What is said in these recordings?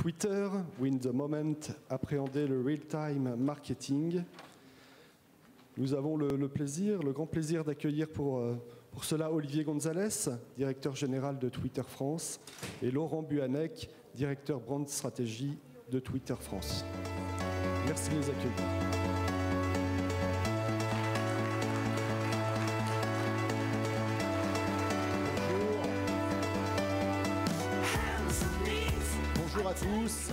Twitter, Win the Moment, appréhender le real-time marketing. Nous avons le grand plaisir d'accueillir pour cela Olivier Gonzalez, directeur général de Twitter France, et Laurent Buanec, directeur brand stratégie de Twitter France. Merci de les accueillir. Bonjour à tous.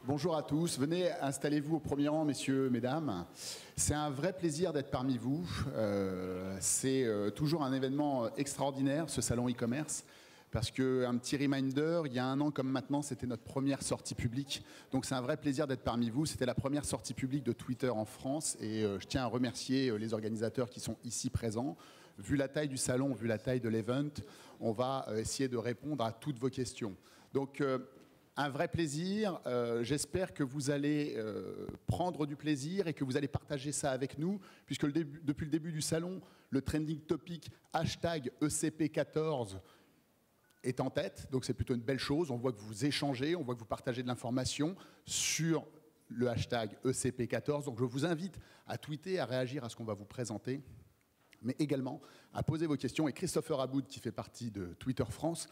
Bonjour à tous. Venez, installez-vous au premier rang, messieurs, mesdames. C'est un vrai plaisir d'être parmi vous. C'est toujours un événement extraordinaire, ce salon e-commerce. Parce qu'un petit reminder, il y a un an comme maintenant, c'était notre première sortie publique. Donc c'est un vrai plaisir d'être parmi vous. C'était la première sortie publique de Twitter en France. Et je tiens à remercier les organisateurs qui sont ici présents. Vu la taille du salon, vu la taille de l'event, on va essayer de répondre à toutes vos questions. Donc un vrai plaisir. J'espère que vous allez prendre du plaisir et que vous allez partager ça avec nous, puisque depuis le début du salon, le trending topic #ECP14 est en tête, donc c'est plutôt une belle chose. On voit que vous échangez, on voit que vous partagez de l'information sur le hashtag #ECP14. Donc je vous invite à tweeter, à réagir à ce qu'on va vous présenter, mais également à poser vos questions. Et Christopher Aboud, qui fait partie de Twitter France,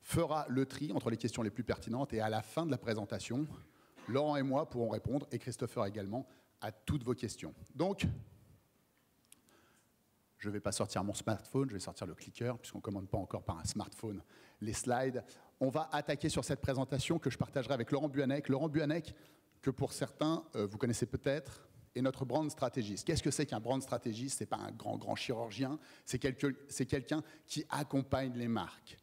fera le tri entre les questions les plus pertinentes. Et à la fin de la présentation, Laurent et moi pourrons répondre, et Christopher également, à toutes vos questions. Donc, je ne vais pas sortir mon smartphone, je vais sortir le clicker, puisqu'on ne commande pas encore par un smartphone les slides. On va attaquer sur cette présentation que je partagerai avec Laurent Buanec. Laurent Buanec, que pour certains, vous connaissez peut-être, est notre brand stratégiste. Qu'est-ce que c'est qu'un brand stratégiste? Ce n'est pas un grand chirurgien, c'est quelqu'un qui accompagne les marques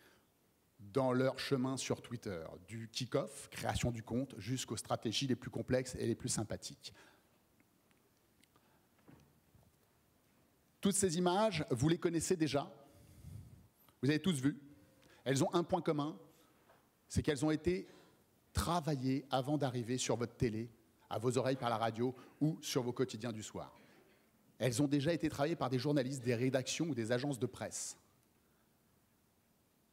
dans leur chemin sur Twitter, du kick-off, création du compte, jusqu'aux stratégies les plus complexes et les plus sympathiques. Toutes ces images, vous les connaissez déjà. Vous avez tous vu. Elles ont un point commun, c'est qu'elles ont été travaillées avant d'arriver sur votre télé, à vos oreilles par la radio ou sur vos quotidiens du soir. Elles ont déjà été travaillées par des journalistes, des rédactions ou des agences de presse.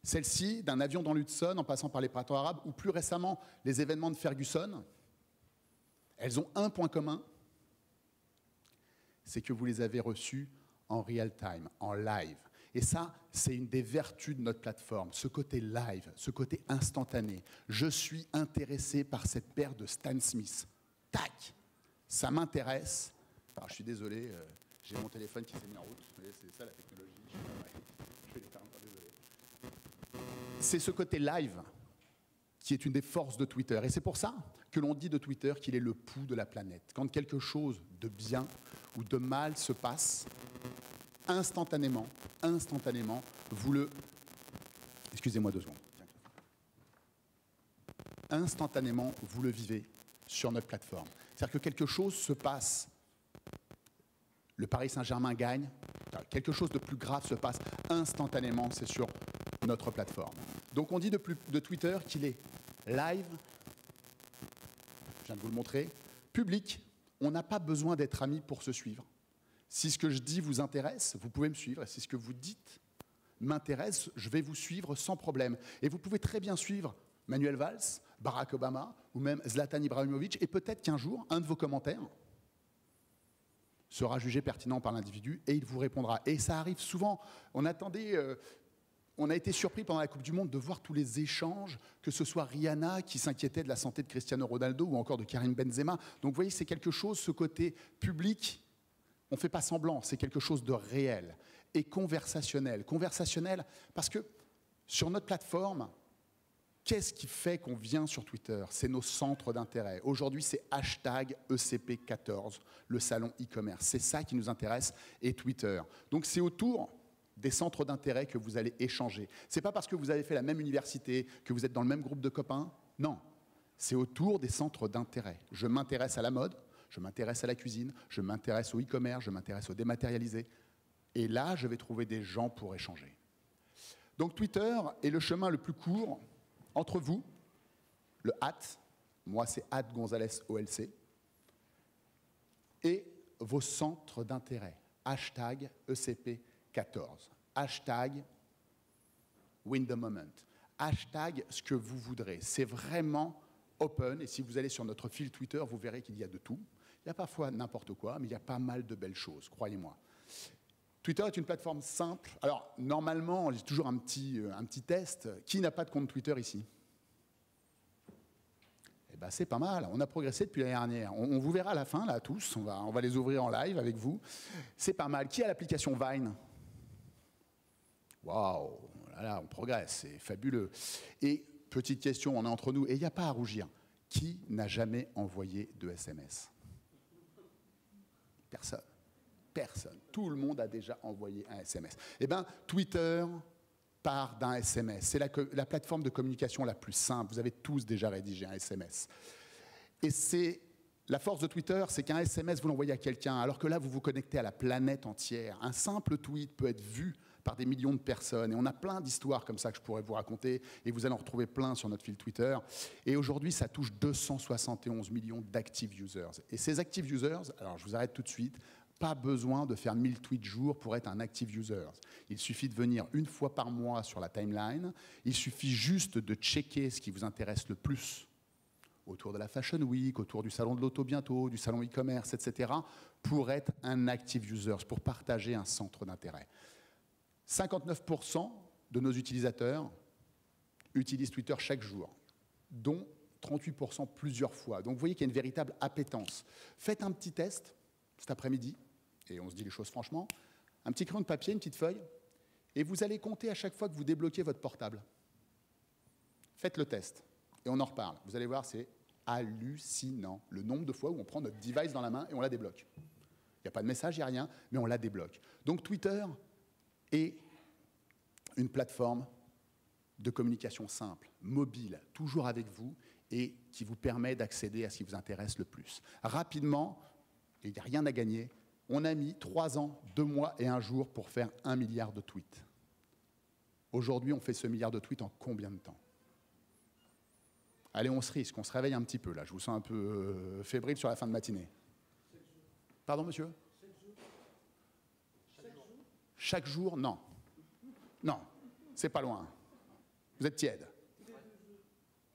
Celle-ci, d'un avion dans l'Hudson, en passant par les printemps arabes, ou plus récemment, les événements de Ferguson, elles ont un point commun, c'est que vous les avez reçues en real time, en live. Et ça, c'est une des vertus de notre plateforme, ce côté live, ce côté instantané. Je suis intéressé par cette paire de Stan Smith. Tac! Ça m'intéresse. Alors, je suis désolé, j'ai mon téléphone qui s'est mis en route. Vous voyez, c'est ça la technologie. Je vais l'éteindre, désolé. C'est ce côté live qui est une des forces de Twitter. Et c'est pour ça que l'on dit de Twitter qu'il est le pouls de la planète. Quand quelque chose de bien ou de mal se passe, instantanément, vous le... Excusez-moi 2 secondes. Instantanément, vous le vivez sur notre plateforme. C'est-à-dire que quelque chose se passe, le Paris Saint-Germain gagne, quelque chose de plus grave se passe, instantanément, c'est sur notre plateforme. Donc on dit de Twitter qu'il est live, je viens de vous le montrer, public. On n'a pas besoin d'être amis pour se suivre. Si ce que je dis vous intéresse, vous pouvez me suivre. Et si ce que vous dites m'intéresse, je vais vous suivre sans problème. Et vous pouvez très bien suivre Manuel Valls, Barack Obama ou même Zlatan Ibrahimovic. Et peut-être qu'un jour, un de vos commentaires sera jugé pertinent par l'individu et il vous répondra. Et ça arrive souvent. On a été surpris pendant la Coupe du Monde de voir tous les échanges, que ce soit Rihanna qui s'inquiétait de la santé de Cristiano Ronaldo ou encore de Karim Benzema. Donc vous voyez, c'est quelque chose, ce côté public, on ne fait pas semblant, c'est quelque chose de réel et conversationnel. Conversationnel parce que sur notre plateforme, qu'est-ce qui fait qu'on vient sur Twitter? C'est nos centres d'intérêt. Aujourd'hui, c'est #ECP14, le salon e-commerce. C'est ça qui nous intéresse et Twitter. Donc c'est autour des centres d'intérêt que vous allez échanger. Ce n'est pas parce que vous avez fait la même université, que vous êtes dans le même groupe de copains. Non, c'est autour des centres d'intérêt. Je m'intéresse à la mode, je m'intéresse à la cuisine, je m'intéresse au e-commerce, je m'intéresse au dématérialisé. Et là, je vais trouver des gens pour échanger. Donc Twitter est le chemin le plus court entre vous, le moi c'est @GonzalezOLC, et vos centres d'intérêt. #ECP14. #WinTheMoment. Hashtag ce que vous voudrez. C'est vraiment open, et si vous allez sur notre fil Twitter, vous verrez qu'il y a de tout. Il y a parfois n'importe quoi, mais il y a pas mal de belles choses, croyez-moi. Twitter est une plateforme simple. Alors, normalement, j'ai toujours un petit test. Qui n'a pas de compte Twitter ici? Eh ben, c'est pas mal. On a progressé depuis l'année dernière. On vous verra à la fin, là, tous. On va les ouvrir en live avec vous. C'est pas mal. Qui a l'application Vine? Waouh, là, on progresse. C'est fabuleux. Et petite question, on est entre nous, et il n'y a pas à rougir. Qui n'a jamais envoyé de SMS? Personne. Personne. Tout le monde a déjà envoyé un SMS. Eh bien, Twitter part d'un SMS. C'est la plateforme de communication la plus simple. Vous avez tous déjà rédigé un SMS. Et c'est la force de Twitter, c'est qu'un SMS, vous l'envoyez à quelqu'un, alors que là, vous vous connectez à la planète entière. Un simple tweet peut être vu par des millions de personnes. Et on a plein d'histoires comme ça que je pourrais vous raconter, et vous allez en retrouver plein sur notre fil Twitter. Et aujourd'hui, ça touche 271 millions d'active users. Et ces active users, alors je vous arrête tout de suite, pas besoin de faire 1000 tweets jour pour être un active user. Il suffit de venir une fois par mois sur la timeline. Il suffit juste de checker ce qui vous intéresse le plus autour de la Fashion Week, autour du salon de l'auto bientôt, du salon e-commerce, etc., pour être un active user, pour partager un centre d'intérêt. 59% de nos utilisateurs utilisent Twitter chaque jour, dont 38% plusieurs fois. Donc vous voyez qu'il y a une véritable appétence. Faites un petit test cet après-midi, et on se dit les choses franchement, un petit crayon de papier, une petite feuille, et vous allez compter à chaque fois que vous débloquez votre portable. Faites le test, et on en reparle. Vous allez voir, c'est hallucinant, le nombre de fois où on prend notre device dans la main et on la débloque. Il n'y a pas de message, il n'y a rien, mais on la débloque. Donc Twitter est une plateforme de communication simple, mobile, toujours avec vous, et qui vous permet d'accéder à ce qui vous intéresse le plus. Rapidement, et il n'y a rien à gagner, on a mis 3 ans, 2 mois et 1 jour pour faire 1 milliard de tweets. Aujourd'hui, on fait ce milliard de tweets en combien de temps? Allez, on se risque, on se réveille un petit peu là. Je vous sens un peu fébrile sur la fin de matinée. Pardon, monsieur? Chaque jour, non. Non, c'est pas loin. Vous êtes tiède.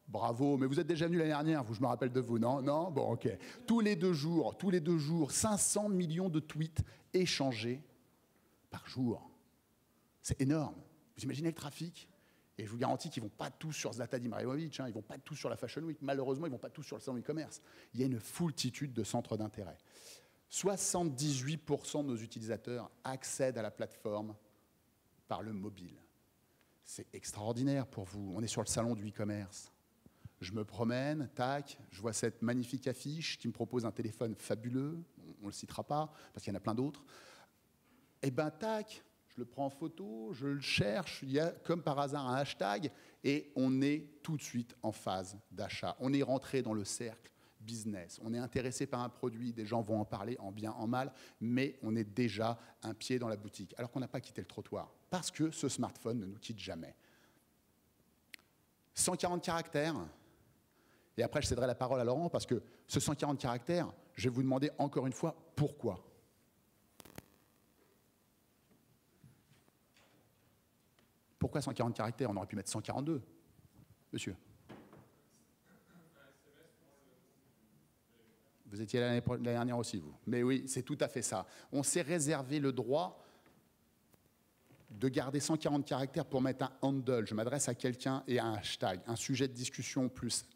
Bravo, mais vous êtes déjà venu l'année dernière, vous, je me rappelle de vous, non? Non? Bon, ok. Tous les deux jours, 500 millions de tweets échangés par jour. C'est énorme. Vous imaginez le trafic? Et je vous garantis qu'ils ne vont pas tous sur Zlatan Ibrahimovic, ils ne vont pas tous sur la Fashion Week. Malheureusement, ils ne vont pas tous sur le salon e-commerce. Il y a une foultitude de centres d'intérêt. 78% de nos utilisateurs accèdent à la plateforme par le mobile. C'est extraordinaire pour vous. On est sur le salon du e-commerce. Je me promène, tac, je vois cette magnifique affiche qui me propose un téléphone fabuleux. On ne le citera pas, parce qu'il y en a plein d'autres. Et ben tac, je le prends en photo, je le cherche, il y a comme par hasard un hashtag, et on est tout de suite en phase d'achat. On est rentré dans le cercle business. On est intéressé par un produit, des gens vont en parler en bien, en mal, mais on est déjà un pied dans la boutique, alors qu'on n'a pas quitté le trottoir, parce que ce smartphone ne nous quitte jamais. 140 caractères, et après je céderai la parole à Laurent, parce que ce 140 caractères, je vais vous demander encore une fois pourquoi. Pourquoi 140 caractères? On aurait pu mettre 142, monsieur. Vous étiez l'année dernière aussi, vous. Mais oui, c'est tout à fait ça. On s'est réservé le droit de garder 140 caractères pour mettre un handle. Je m'adresse à quelqu'un et un hashtag, un sujet de discussion plus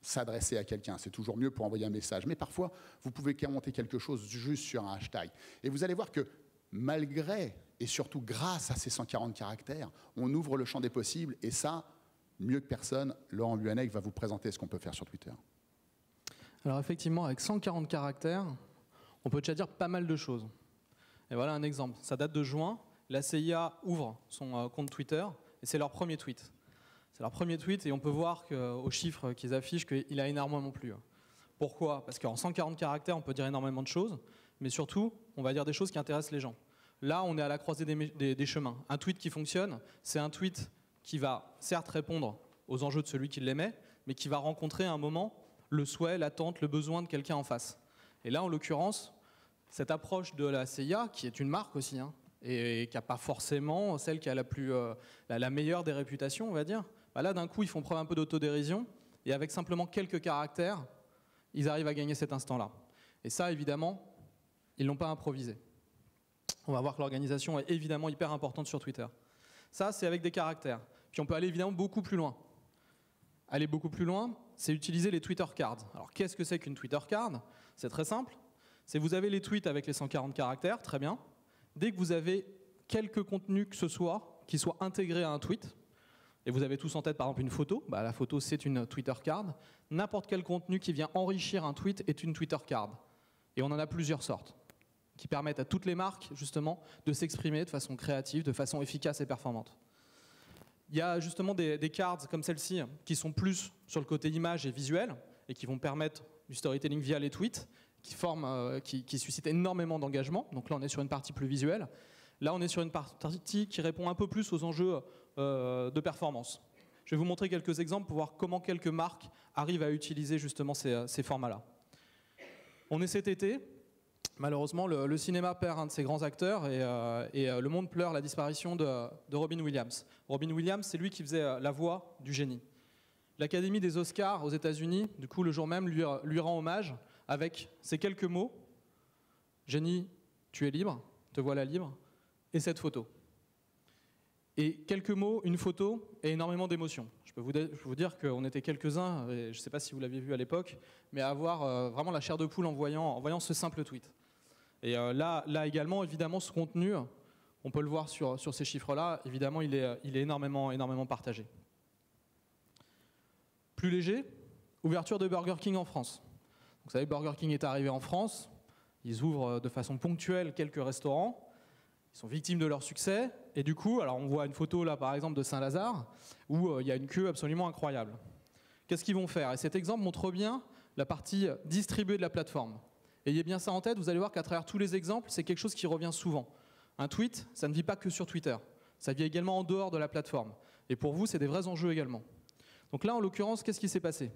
s'adresser à quelqu'un. C'est toujours mieux pour envoyer un message. Mais parfois, vous pouvez monter quelque chose juste sur un hashtag. Et vous allez voir que malgré et surtout grâce à ces 140 caractères, on ouvre le champ des possibles. Et ça, mieux que personne, Laurent Buanec va vous présenter ce qu'on peut faire sur Twitter. Alors effectivement, avec 140 caractères, on peut déjà dire pas mal de choses. Et voilà un exemple. Ça date de juin. La CIA ouvre son compte Twitter et c'est leur premier tweet. C'est leur premier tweet et on peut voir qu'aux chiffres qu'ils affichent qu'il a énormément plu. Pourquoi? Parce qu'en 140 caractères, on peut dire énormément de choses, mais surtout, on va dire des choses qui intéressent les gens. Là, on est à la croisée des chemins. Un tweet qui fonctionne, c'est un tweet qui va certes répondre aux enjeux de celui qui l'émet, mais qui va rencontrer à un moment le souhait, l'attente, le besoin de quelqu'un en face. Et là, en l'occurrence, cette approche de la CIA, qui est une marque aussi, et qui n'a pas forcément celle qui a la meilleure des réputations, on va dire, bah là, d'un coup, ils font preuve un peu d'autodérision, et avec simplement quelques caractères, ils arrivent à gagner cet instant-là. Et ça, évidemment, ils ne l'ont pas improvisé. On va voir que l'organisation est évidemment hyper importante sur Twitter. Ça, c'est avec des caractères. Puis on peut aller évidemment beaucoup plus loin. Aller beaucoup plus loin, c'est utiliser les Twitter cards. Alors qu'est-ce que c'est qu'une Twitter card? C'est très simple. C'est vous avez les tweets avec les 140 caractères, très bien. Dès que vous avez quelque contenu que ce soit, qui soit intégré à un tweet, et vous avez tous en tête par exemple une photo, bah, la photo c'est une Twitter card, n'importe quel contenu qui vient enrichir un tweet est une Twitter card. Et on en a plusieurs sortes, qui permettent à toutes les marques justement de s'exprimer de façon créative, de façon efficace et performante. Il y a justement des cards comme celle-ci qui sont plus sur le côté image et visuel et qui vont permettre du storytelling via les tweets, qui suscitent énormément d'engagement. Donc là on est sur une partie plus visuelle. Là on est sur une partie qui répond un peu plus aux enjeux de performance. Je vais vous montrer quelques exemples pour voir comment quelques marques arrivent à utiliser justement ces formats-là. On est cet été. Malheureusement, le cinéma perd un de ses grands acteurs et le monde pleure la disparition de Robin Williams. Robin Williams, c'est lui qui faisait la voix du génie. L'Académie des Oscars aux États-Unis, du coup, le jour même, lui rend hommage avec ces quelques mots. Génie, tu es libre, te voilà libre, et cette photo. Et quelques mots, une photo et énormément d'émotions. Je peux vous dire qu'on était quelques-uns, et je ne sais pas si vous l'aviez vu à l'époque, mais à avoir vraiment la chair de poule en voyant ce simple tweet. Et là également, évidemment, ce contenu, on peut le voir sur ces chiffres-là, évidemment, il est énormément partagé. Plus léger, ouverture de Burger King en France. Vous savez, Burger King est arrivé en France, ils ouvrent de façon ponctuelle quelques restaurants, ils sont victimes de leur succès, et du coup, alors on voit une photo là par exemple de Saint-Lazare, où il y a une queue absolument incroyable. Qu'est-ce qu'ils vont faire? Et cet exemple montre bien la partie distribuée de la plateforme. Ayez bien ça en tête, vous allez voir qu'à travers tous les exemples, c'est quelque chose qui revient souvent. Un tweet, ça ne vit pas que sur Twitter, ça vit également en dehors de la plateforme. Et pour vous, c'est des vrais enjeux également. Donc là, en l'occurrence, qu'est-ce qui s'est passé?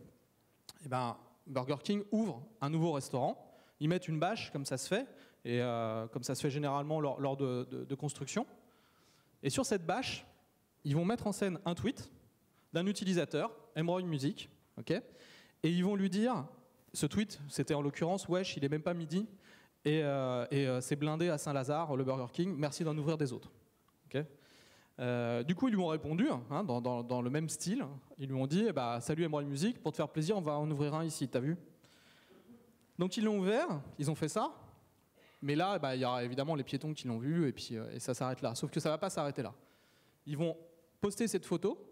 Eh ben, Burger King ouvre un nouveau restaurant, ils mettent une bâche, comme ça se fait, et comme ça se fait généralement lors de construction. Et sur cette bâche, ils vont mettre en scène un tweet d'un utilisateur, Emerald Music, okay, et ils vont lui dire, ce tweet, c'était en l'occurrence, wesh, il est même pas midi, et c'est blindé à Saint-Lazare, le Burger King, merci d'en ouvrir des autres. Okay. Du coup, ils lui ont répondu, hein, dans le même style, ils lui ont dit, bah, salut Emerald Music, pour te faire plaisir, on va en ouvrir un ici, t'as vu? Donc ils l'ont ouvert, ils ont fait ça, mais là, bah, il y aura évidemment les piétons qui l'ont vu, et ça s'arrête là. Sauf que ça ne va pas s'arrêter là. Ils vont poster cette photo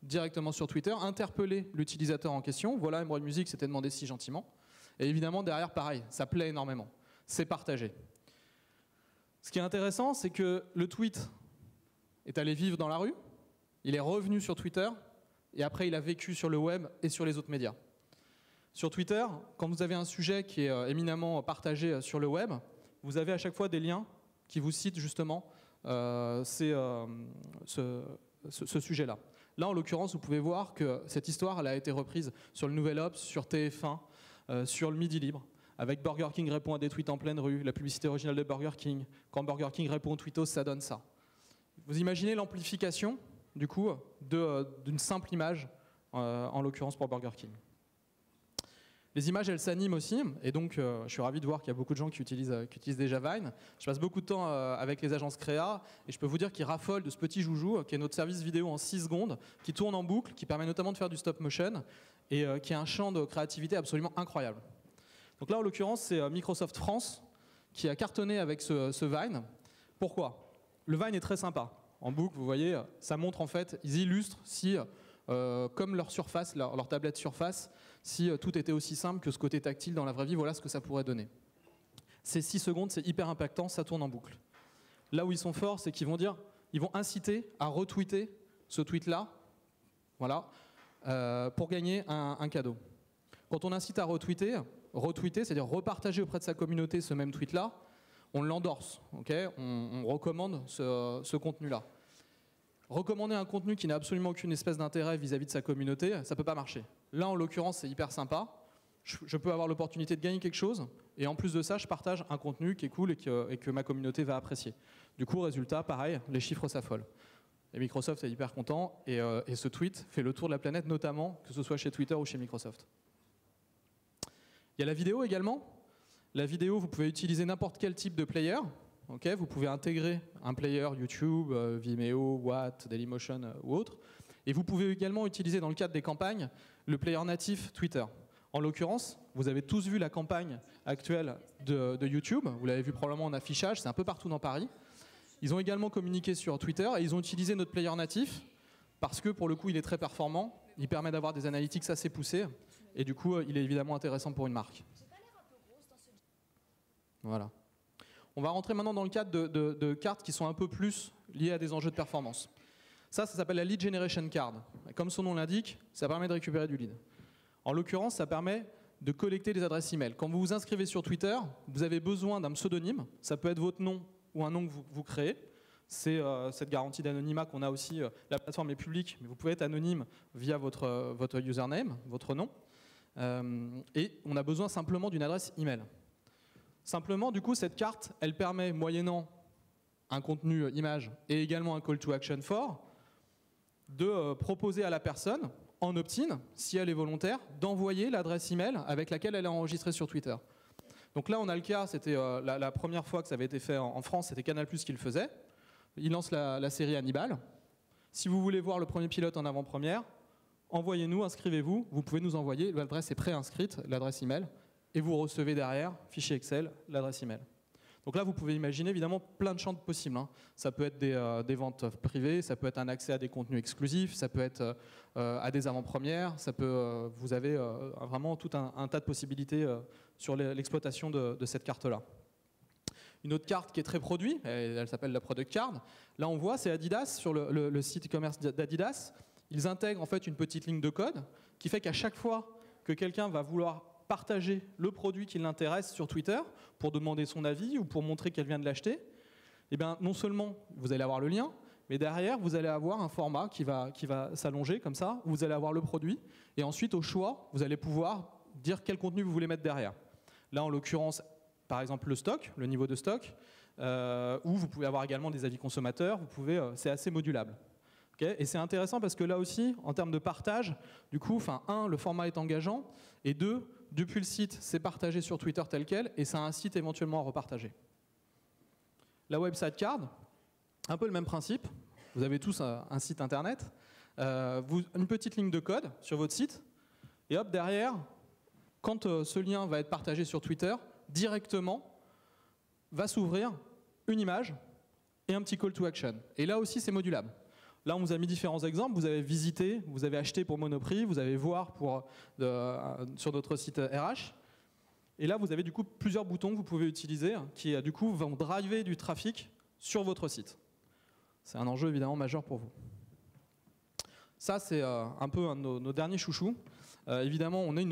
directement sur Twitter, interpeller l'utilisateur en question. Voilà, Emerald Music s'était demandé si gentiment. Et évidemment, derrière, pareil, ça plaît énormément. C'est partagé. Ce qui est intéressant, c'est que le tweet est allé vivre dans la rue, il est revenu sur Twitter, et après, il a vécu sur le web et sur les autres médias. Sur Twitter, quand vous avez un sujet qui est éminemment partagé sur le web, vous avez à chaque fois des liens qui vous citent justement ce sujet-là. Là, en l'occurrence, vous pouvez voir que cette histoire elle a été reprise sur le Nouvel Obs, sur TF1, sur le Midi Libre, avec Burger King répond à des tweets en pleine rue, la publicité originale de Burger King. Quand Burger King répond aux tweetos, ça donne ça. Vous imaginez l'amplification, du coup, d'une simple image, en l'occurrence pour Burger King. Les images, elles s'animent aussi, et donc je suis ravi de voir qu'il y a beaucoup de gens qui utilisent déjà Vine. Je passe beaucoup de temps avec les agences créa, et je peux vous dire qu'ils raffolent de ce petit joujou, qui est notre service vidéo en 6 secondes, qui tourne en boucle, qui permet notamment de faire du stop motion, et qui a un champ de créativité absolument incroyable. Donc là, en l'occurrence, c'est Microsoft France qui a cartonné avec ce Vine. Pourquoi? Le Vine est très sympa. En boucle, vous voyez, ça montre en fait, ils illustrent si, comme leur surface, leur tablette surface, si tout était aussi simple que ce côté tactile dans la vraie vie, voilà ce que ça pourrait donner. Ces 6 secondes, c'est hyper impactant, ça tourne en boucle. Là où ils sont forts, c'est qu'ils vont inciter à retweeter ce tweet-là, voilà, pour gagner un cadeau. Quand on incite à retweeter, c'est-à-dire repartager auprès de sa communauté ce même tweet-là, on l'endorse, okay, on recommande ce contenu-là. Recommander un contenu qui n'a absolument aucune espèce d'intérêt vis-à-vis de sa communauté, ça ne peut pas marcher. Là, en l'occurrence, c'est hyper sympa. Je peux avoir l'opportunité de gagner quelque chose, et en plus de ça, je partage un contenu qui est cool et que ma communauté va apprécier. Du coup, résultat, pareil, les chiffres s'affolent. Et Microsoft est hyper content, et ce tweet fait le tour de la planète, notamment que ce soit chez Twitter ou chez Microsoft. Il y a la vidéo également. La vidéo, vous pouvez utiliser n'importe quel type de player. Okay, vous pouvez intégrer un player YouTube, Vimeo, Watt, Dailymotion ou autre. Et vous pouvez également utiliser dans le cadre des campagnes le player natif Twitter. En l'occurrence, vous avez tous vu la campagne actuelle de YouTube. Vous l'avez vu probablement en affichage, c'est un peu partout dans Paris. Ils ont également communiqué sur Twitter et ils ont utilisé notre player natif parce que pour le coup il est très performant, il permet d'avoir des analytics assez poussées et du coup il est évidemment intéressant pour une marque. Voilà. On va rentrer maintenant dans le cadre de cartes qui sont un peu plus liées à des enjeux de performance. Ça s'appelle la Lead Generation Card. Comme son nom l'indique, ça permet de récupérer du lead. En l'occurrence, ça permet de collecter des adresses email. Quand vous vous inscrivez sur Twitter, vous avez besoin d'un pseudonyme. Ça peut être votre nom ou un nom que vous créez. C'est cette garantie d'anonymat qu'on a aussi. La plateforme est publique, mais vous pouvez être anonyme via votre username, votre nom. Et on a besoin simplement d'une adresse email. Simplement, du coup, cette carte, elle permet, moyennant un contenu image et également un call to action fort, de proposer à la personne, en opt-in, si elle est volontaire, d'envoyer l'adresse email avec laquelle elle est enregistrée sur Twitter. Donc là, on a le cas, c'était la première fois que ça avait été fait en France, c'était Canal+ qui le faisait. Il lance la série Hannibal. Si vous voulez voir le premier pilote en avant-première, envoyez-nous, inscrivez-vous. Vous pouvez nous envoyer, l'adresse est pré-inscrite, l'adresse email, et vous recevez derrière, fichier Excel, l'adresse email. Donc là, vous pouvez imaginer évidemment plein de champs possibles. Hein. Ça peut être des ventes privées, ça peut être un accès à des contenus exclusifs, ça peut être à des avant-premières, vous avez vraiment tout un tas de possibilités sur l'exploitation de cette carte-là. Une autre carte qui est très produit, elle s'appelle la Product Card. Là, on voit, c'est Adidas, sur le site e-commerce d'Adidas. Ils intègrent en fait une petite ligne de code qui fait qu'à chaque fois que quelqu'un va vouloir partager le produit qui l'intéresse sur Twitter pour demander son avis ou pour montrer qu'elle vient de l'acheter, eh bien, non seulement vous allez avoir le lien, mais derrière, vous allez avoir un format qui va s'allonger comme ça, où vous allez avoir le produit, et ensuite, au choix, vous allez pouvoir dire quel contenu vous voulez mettre derrière. Là, en l'occurrence, par exemple, le stock, le niveau de stock, où vous pouvez avoir également des avis consommateurs, c'est assez modulable. Okay, et c'est intéressant parce que là aussi, en termes de partage, du coup, le format est engageant, et 2, depuis le site, c'est partagé sur Twitter tel quel, et ça incite éventuellement à repartager. La website card, un peu le même principe. Vous avez tous un site internet, une petite ligne de code sur votre site, et hop, derrière, quand ce lien va être partagé sur Twitter, directement va s'ouvrir une image et un petit call to action. Et là aussi, c'est modulable. Là, on vous a mis différents exemples. Vous avez visité, vous avez acheté pour Monoprix, vous avez voir sur notre site RH. Et là, vous avez du coup plusieurs boutons que vous pouvez utiliser qui, du coup, vont driver du trafic sur votre site. C'est un enjeu évidemment majeur pour vous. Ça, c'est un peu un de nos derniers chouchous. Évidemment, on est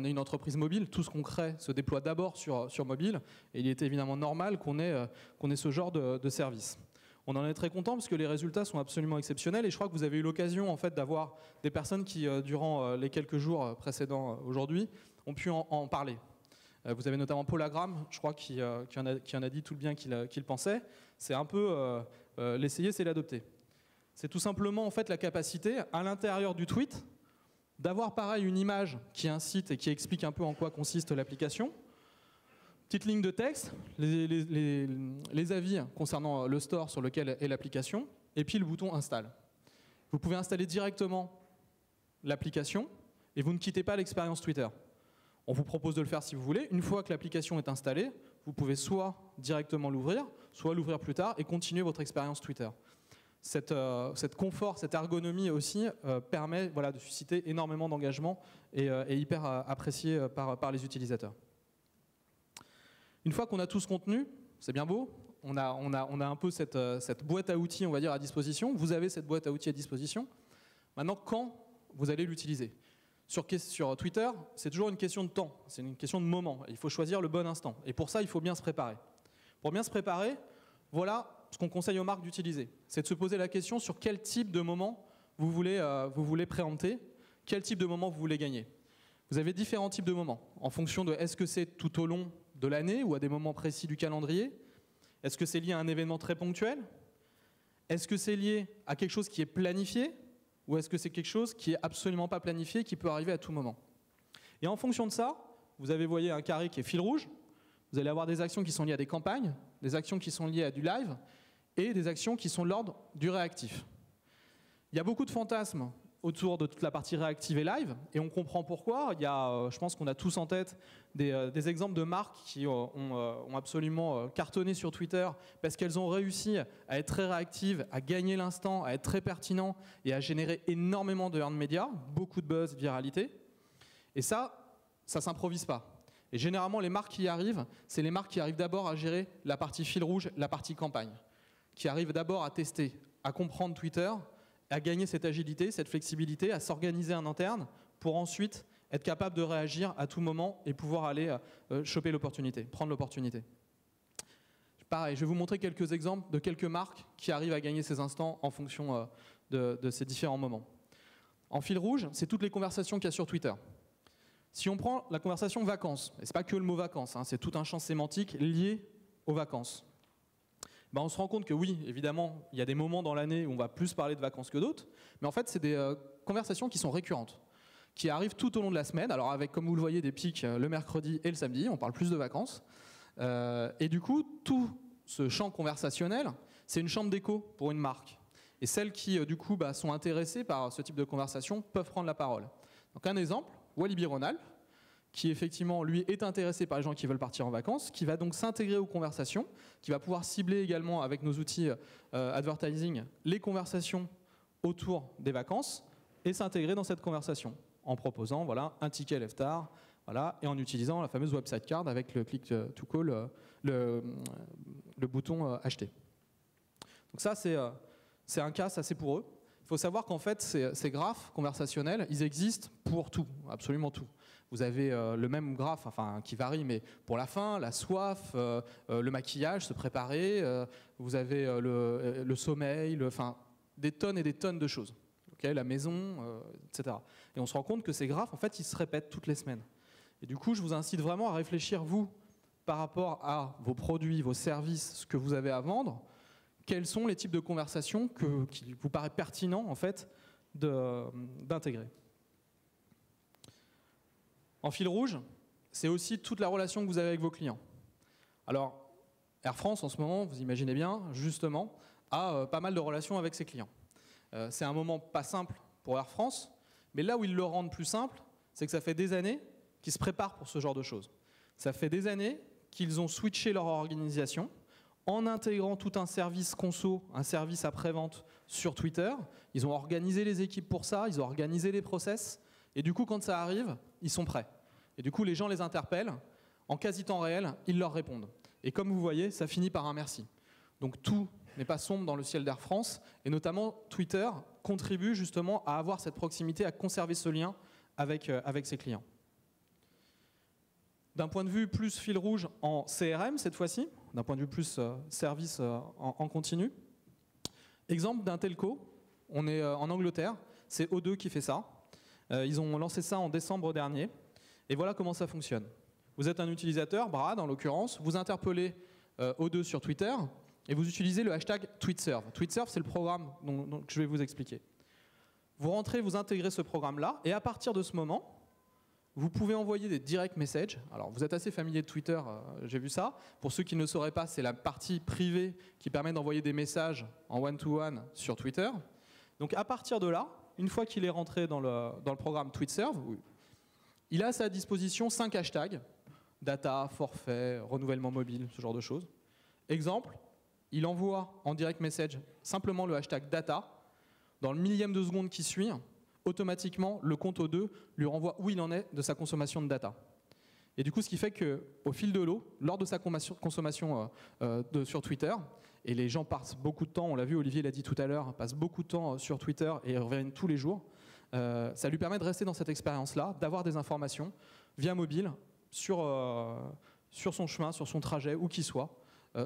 une entreprise mobile. Tout ce qu'on crée se déploie d'abord sur mobile. Et il est évidemment normal qu'on ait ce genre de service. On en est très content parce que les résultats sont absolument exceptionnels et je crois que vous avez eu l'occasion en fait d'avoir des personnes qui, durant les quelques jours précédents aujourd'hui, ont pu en parler. Vous avez notamment Paul Agram, je crois, qui en a dit tout le bien qu'il pensait. C'est un peu l'essayer, c'est l'adopter. C'est tout simplement en fait la capacité à l'intérieur du tweet d'avoir pareil une image qui incite et qui explique un peu en quoi consiste l'application. Petite ligne de texte, les avis concernant le store sur lequel est l'application, et puis le bouton Install. Vous pouvez installer directement l'application et vous ne quittez pas l'expérience Twitter. On vous propose de le faire si vous voulez. Une fois que l'application est installée, vous pouvez soit directement l'ouvrir, soit l'ouvrir plus tard et continuer votre expérience Twitter. Cette confort, cette ergonomie aussi permet de susciter énormément d'engagement et hyper apprécié par les utilisateurs. Une fois qu'on a tout ce contenu, c'est bien beau, on a un peu cette boîte à outils, on va dire, à disposition. Vous avez cette boîte à outils à disposition. Maintenant, quand vous allez l'utiliser? Sur Twitter, c'est toujours une question de temps, c'est une question de moment. Il faut choisir le bon instant. Et pour ça, il faut bien se préparer. Pour bien se préparer, voilà ce qu'on conseille aux marques d'utiliser. C'est de se poser la question sur quel type de moment vous voulez préempter, quel type de moment vous voulez gagner. Vous avez différents types de moments, en fonction de est-ce que c'est tout au long de l'année ou à des moments précis du calendrier? Est-ce que c'est lié à un événement très ponctuel? Est-ce que c'est lié à quelque chose qui est planifié ou est-ce que c'est quelque chose qui est absolument pas planifié, qui peut arriver à tout moment? Et en fonction de ça, vous avez, voyez, un carré qui est fil rouge. Vous allez avoir des actions qui sont liées à des campagnes, des actions qui sont liées à du live et des actions qui sont de l'ordre du réactif. Il y a beaucoup de fantasmes autour de toute la partie réactive et live, et on comprend pourquoi. Il y a, je pense qu'on a tous en tête des exemples de marques qui ont absolument cartonné sur Twitter parce qu'elles ont réussi à être très réactives, à gagner l'instant, à être très pertinents et à générer énormément de earned media, beaucoup de buzz, viralité. Et ça s'improvise pas. Et généralement, les marques qui y arrivent, c'est les marques qui arrivent d'abord à gérer la partie fil rouge, la partie campagne, qui arrivent d'abord à tester, à comprendre Twitter, à gagner cette agilité, cette flexibilité, à s'organiser en interne pour ensuite être capable de réagir à tout moment et pouvoir aller choper l'opportunité, prendre l'opportunité. Pareil, je vais vous montrer quelques exemples de quelques marques qui arrivent à gagner ces instants en fonction de ces différents moments. En fil rouge, c'est toutes les conversations qu'il y a sur Twitter. Si on prend la conversation vacances, et ce n'est pas que le mot vacances, hein, c'est tout un champ sémantique lié aux vacances, on se rend compte que oui, évidemment, il y a des moments dans l'année où on va plus parler de vacances que d'autres, mais en fait, c'est des conversations qui sont récurrentes, qui arrivent tout au long de la semaine, alors avec, comme vous le voyez, des pics le mercredi et le samedi, on parle plus de vacances, et du coup, tout ce champ conversationnel, c'est une chambre d'écho pour une marque. Et celles qui, du coup, sont intéressées par ce type de conversation peuvent prendre la parole. Donc un exemple, Walibi Rhône-Alpes, qui effectivement, lui, est intéressé par les gens qui veulent partir en vacances, qui va donc s'intégrer aux conversations, qui va pouvoir cibler également avec nos outils advertising les conversations autour des vacances et s'intégrer dans cette conversation en proposant voilà, un ticket Leftar voilà, et en utilisant la fameuse website card avec le click to call, le bouton acheter. Donc ça, c'est un cas, ça c'est pour eux. Il faut savoir qu'en fait, ces graphes conversationnels, ils existent pour tout, absolument tout. Vous avez le même graphe, enfin qui varie, mais pour la faim, la soif, le maquillage, se préparer, vous avez le sommeil, des tonnes et des tonnes de choses. Okay, la maison, etc. Et on se rend compte que ces graphes, en fait, ils se répètent toutes les semaines. Et du coup, je vous incite vraiment à réfléchir, vous, par rapport à vos produits, vos services, ce que vous avez à vendre, quels sont les types de conversations qui vous paraît pertinent, en fait, d'intégrer. En fil rouge, c'est aussi toute la relation que vous avez avec vos clients. Alors, Air France, en ce moment, vous imaginez bien, justement, a pas mal de relations avec ses clients. C'est un moment pas simple pour Air France, mais là où ils le rendent plus simple, c'est que ça fait des années qu'ils se préparent pour ce genre de choses. Ça fait des années qu'ils ont switché leur organisation en intégrant tout un service conso, un service après-vente sur Twitter. Ils ont organisé les équipes pour ça, ils ont organisé les process, et du coup, quand ça arrive, ils sont prêts. Et du coup, les gens les interpellent, en quasi-temps réel, ils leur répondent. Et comme vous voyez, ça finit par un merci. Donc tout n'est pas sombre dans le ciel d'Air France, et notamment Twitter contribue justement à avoir cette proximité, à conserver ce lien avec ses clients. D'un point de vue plus fil rouge en CRM cette fois-ci, d'un point de vue plus service en continu, exemple d'un telco, on est en Angleterre, c'est O2 qui fait ça. Ils ont lancé ça en décembre dernier, et voilà comment ça fonctionne. Vous êtes un utilisateur, Brad en l'occurrence, vous interpellez O2 sur Twitter, et vous utilisez le hashtag TweetServe. TweetServe, c'est le programme dont je vais vous expliquer. Vous rentrez, vous intégrez ce programme-là, et à partir de ce moment, vous pouvez envoyer des direct messages. Alors, vous êtes assez familier de Twitter, j'ai vu ça. Pour ceux qui ne le sauraient pas, c'est la partie privée qui permet d'envoyer des messages en one-to-one sur Twitter. Donc, à partir de là, une fois qu'il est rentré dans le programme TweetServe, il a à sa disposition 5 hashtags, data, forfait, renouvellement mobile, ce genre de choses. Exemple, il envoie en direct message simplement le hashtag data. Dans le millième de seconde qui suit, automatiquement, le compte O2 lui renvoie où il en est de sa consommation de data. Et du coup, ce qui fait qu'au fil de l'eau, lors de sa consommation sur Twitter, et les gens passent beaucoup de temps, on l'a vu, Olivier l'a dit tout à l'heure, passent beaucoup de temps sur Twitter et reviennent tous les jours, ça lui permet de rester dans cette expérience-là, d'avoir des informations via mobile sur son chemin, sur son trajet, où qu'il soit,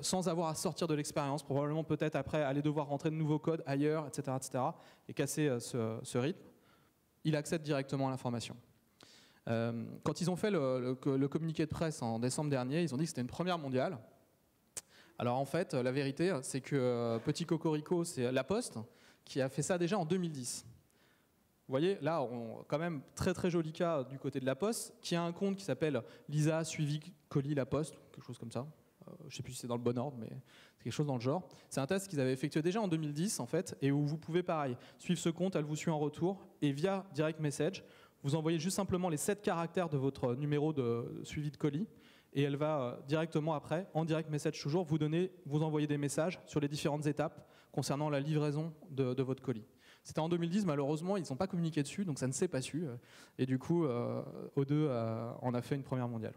sans avoir à sortir de l'expérience, probablement peut-être après aller devoir rentrer de nouveaux codes ailleurs, etc., et casser ce rythme. Il accède directement à l'information. Quand ils ont fait le communiqué de presse en décembre dernier, ils ont dit que c'était une première mondiale. Alors en fait, la vérité, c'est que petit cocorico, c'est La Poste qui a fait ça déjà en 2010. Vous voyez, là, quand même, très très joli cas du côté de La Poste, qui a un compte qui s'appelle Lisa suivi colis La Poste, quelque chose comme ça. Je ne sais plus si c'est dans le bon ordre, mais c'est quelque chose dans le genre. C'est un test qu'ils avaient effectué déjà en 2010, en fait, et où vous pouvez, pareil, suivre ce compte, elle vous suit en retour, et via direct message, vous envoyez juste simplement les 7 caractères de votre numéro de suivi de colis, et elle va directement après, en direct message toujours, vous envoyer des messages sur les différentes étapes concernant la livraison de votre colis. C'était en 2010, malheureusement, ils n'ont pas communiqué dessus, donc ça ne s'est pas su, et du coup, O2 en a fait une première mondiale.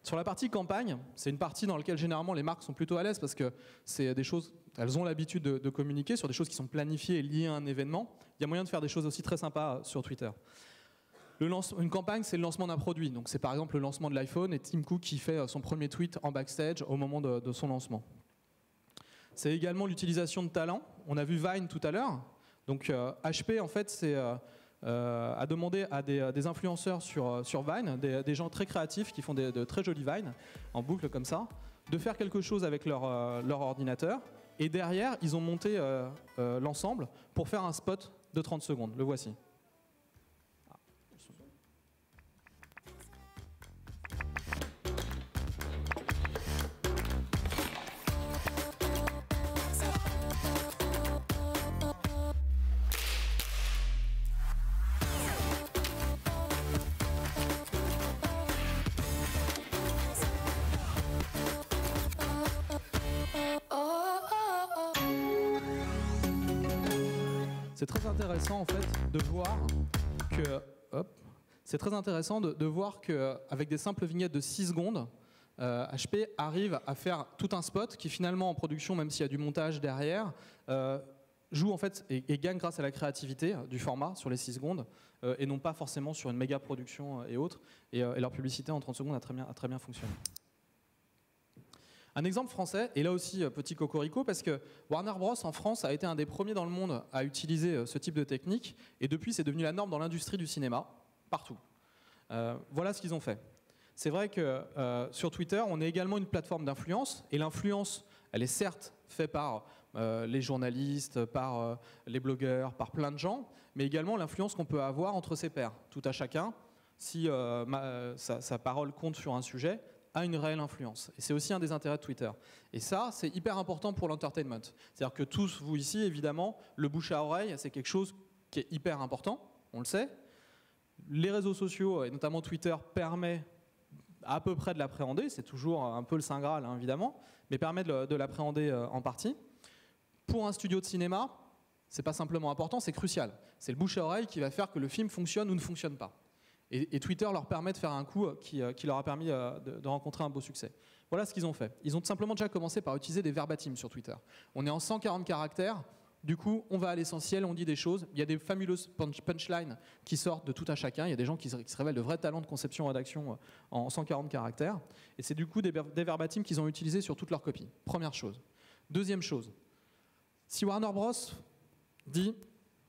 Sur la partie campagne, c'est une partie dans laquelle généralement les marques sont plutôt à l'aise parce que c'est des choses, elles ont l'habitude de communiquer sur des choses qui sont planifiées et liées à un événement. Il y a moyen de faire des choses aussi très sympas sur Twitter. Une campagne, c'est le lancement d'un produit. Donc c'est par exemple le lancement de l'iPhone et Tim Cook qui fait son premier tweet en backstage au moment de son lancement. C'est également l'utilisation de talents. On a vu Vine tout à l'heure. Donc HP en fait c'est a demandé à des influenceurs sur Vine, des gens très créatifs qui font de très jolis Vines en boucle comme ça, de faire quelque chose avec leur ordinateur. Et derrière, ils ont monté l'ensemble pour faire un spot de 30 secondes. Le voici. C'est très intéressant en fait de voir qu'avec des simples vignettes de 6 secondes, HP arrive à faire tout un spot qui finalement en production, même s'il y a du montage derrière, joue en fait et gagne grâce à la créativité du format sur les 6 secondes et non pas forcément sur une méga production et autres. Et leur publicité en 30 secondes a très bien fonctionné. Un exemple français, et là aussi petit cocorico, parce que Warner Bros en France a été un des premiers dans le monde à utiliser ce type de technique, et depuis c'est devenu la norme dans l'industrie du cinéma, partout. Voilà ce qu'ils ont fait. C'est vrai que sur Twitter, on est également une plateforme d'influence, et l'influence, elle est certes faite par les journalistes, par les blogueurs, par plein de gens, mais également l'influence qu'on peut avoir entre ses pairs. Tout à chacun, si sa parole compte sur un sujet, a une réelle influence. Et c'est aussi un des intérêts de Twitter. Et ça, c'est hyper important pour l'entertainment. C'est-à-dire que tous, vous ici, évidemment, le bouche à oreille, c'est quelque chose qui est hyper important, on le sait. Les réseaux sociaux, et notamment Twitter, permet à peu près de l'appréhender. C'est toujours un peu le Saint Graal, hein, évidemment, mais permet de l'appréhender en partie. Pour un studio de cinéma, c'est pas simplement important, c'est crucial. C'est le bouche à oreille qui va faire que le film fonctionne ou ne fonctionne pas. Et Twitter leur permet de faire un coup qui leur a permis de rencontrer un beau succès. Voilà ce qu'ils ont fait. Ils ont tout simplement déjà commencé par utiliser des verbatims sur Twitter. On est en 140 caractères, du coup on va à l'essentiel, on dit des choses. Il y a des fabuleuses punchlines qui sortent de tout à chacun. Il y a des gens qui se révèlent de vrais talents de conception-rédaction en 140 caractères. Et c'est du coup des verbatims qu'ils ont utilisés sur toutes leurs copies. Première chose. Deuxième chose. Si Warner Bros dit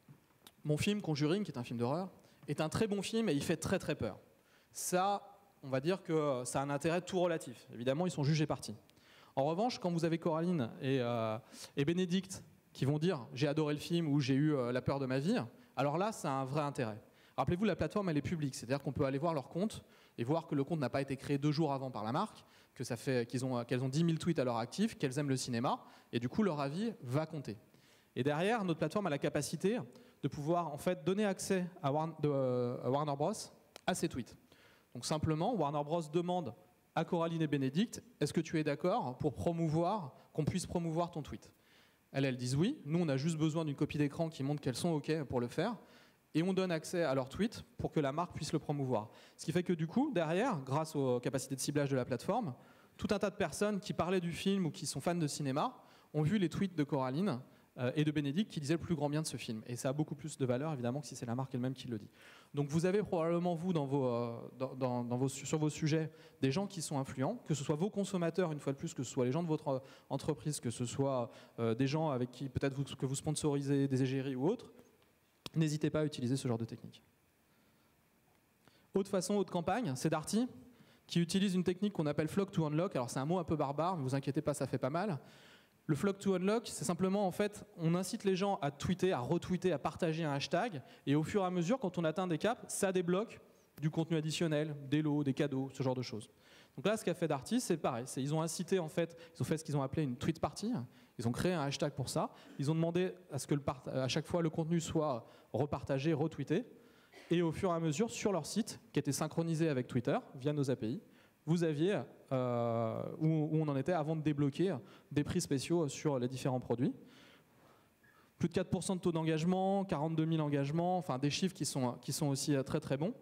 « Mon film Conjuring, qui est un film d'horreur, est un très bon film et il fait très très peur. » Ça, on va dire que ça a un intérêt tout relatif. Évidemment, ils sont jugés partis. En revanche, quand vous avez Coraline et Bénédicte qui vont dire « J'ai adoré le film » ou « J'ai eu la peur de ma vie », alors là, ça a un vrai intérêt. Rappelez-vous, la plateforme, elle est publique. C'est-à-dire qu'on peut aller voir leur compte et voir que le compte n'a pas été créé 2 jours avant par la marque, qu'elles ont 10 000 tweets à leur actif, qu'elles aiment le cinéma, et du coup, leur avis va compter. Et derrière, notre plateforme a la capacité de pouvoir en fait donner accès à Warner Bros à ces tweets. Donc simplement, Warner Bros demande à Coraline et Bénédicte, est-ce que tu es d'accord pour qu'on puisse promouvoir ton tweet? Elles disent oui. Nous, on a juste besoin d'une copie d'écran qui montre qu'elles sont OK pour le faire. Et on donne accès à leur tweet pour que la marque puisse le promouvoir. Ce qui fait que du coup, derrière, grâce aux capacités de ciblage de la plateforme, tout un tas de personnes qui parlaient du film ou qui sont fans de cinéma ont vu les tweets de Coraline et de Bénédicte qui disaient le plus grand bien de ce film. Et ça a beaucoup plus de valeur, évidemment, que si c'est la marque elle-même qui le dit. Donc vous avez probablement, vous, sur vos sujets, des gens qui sont influents, que ce soit vos consommateurs, une fois de plus, que ce soit les gens de votre entreprise, que ce soit des gens avec qui peut-être que vous sponsorisez, des égéries ou autres. N'hésitez pas à utiliser ce genre de technique. Autre façon, autre campagne, c'est Darty, qui utilise une technique qu'on appelle flock to unlock. Alors c'est un mot un peu barbare, mais vous inquiétez pas, ça fait pas mal. Le flock to unlock, c'est simplement en fait, on incite les gens à tweeter, à retweeter, à partager un hashtag, et au fur et à mesure, quand on atteint des caps, ça débloque du contenu additionnel, des lots, des cadeaux, ce genre de choses. Donc là, ce qu'a fait Darty, c'est pareil. Ils ont incité, en fait, ils ont fait ce qu'ils ont appelé une tweet party. Ils ont créé un hashtag pour ça. Ils ont demandé à ce que à chaque fois le contenu soit repartagé, retweeté. Et au fur et à mesure, sur leur site, qui était synchronisé avec Twitter via nos API, vous aviez où on en était avant de débloquer des prix spéciaux sur les différents produits. Plus de 4% de taux d'engagement, 42 000 engagements, enfin des chiffres qui sont aussi très très bons.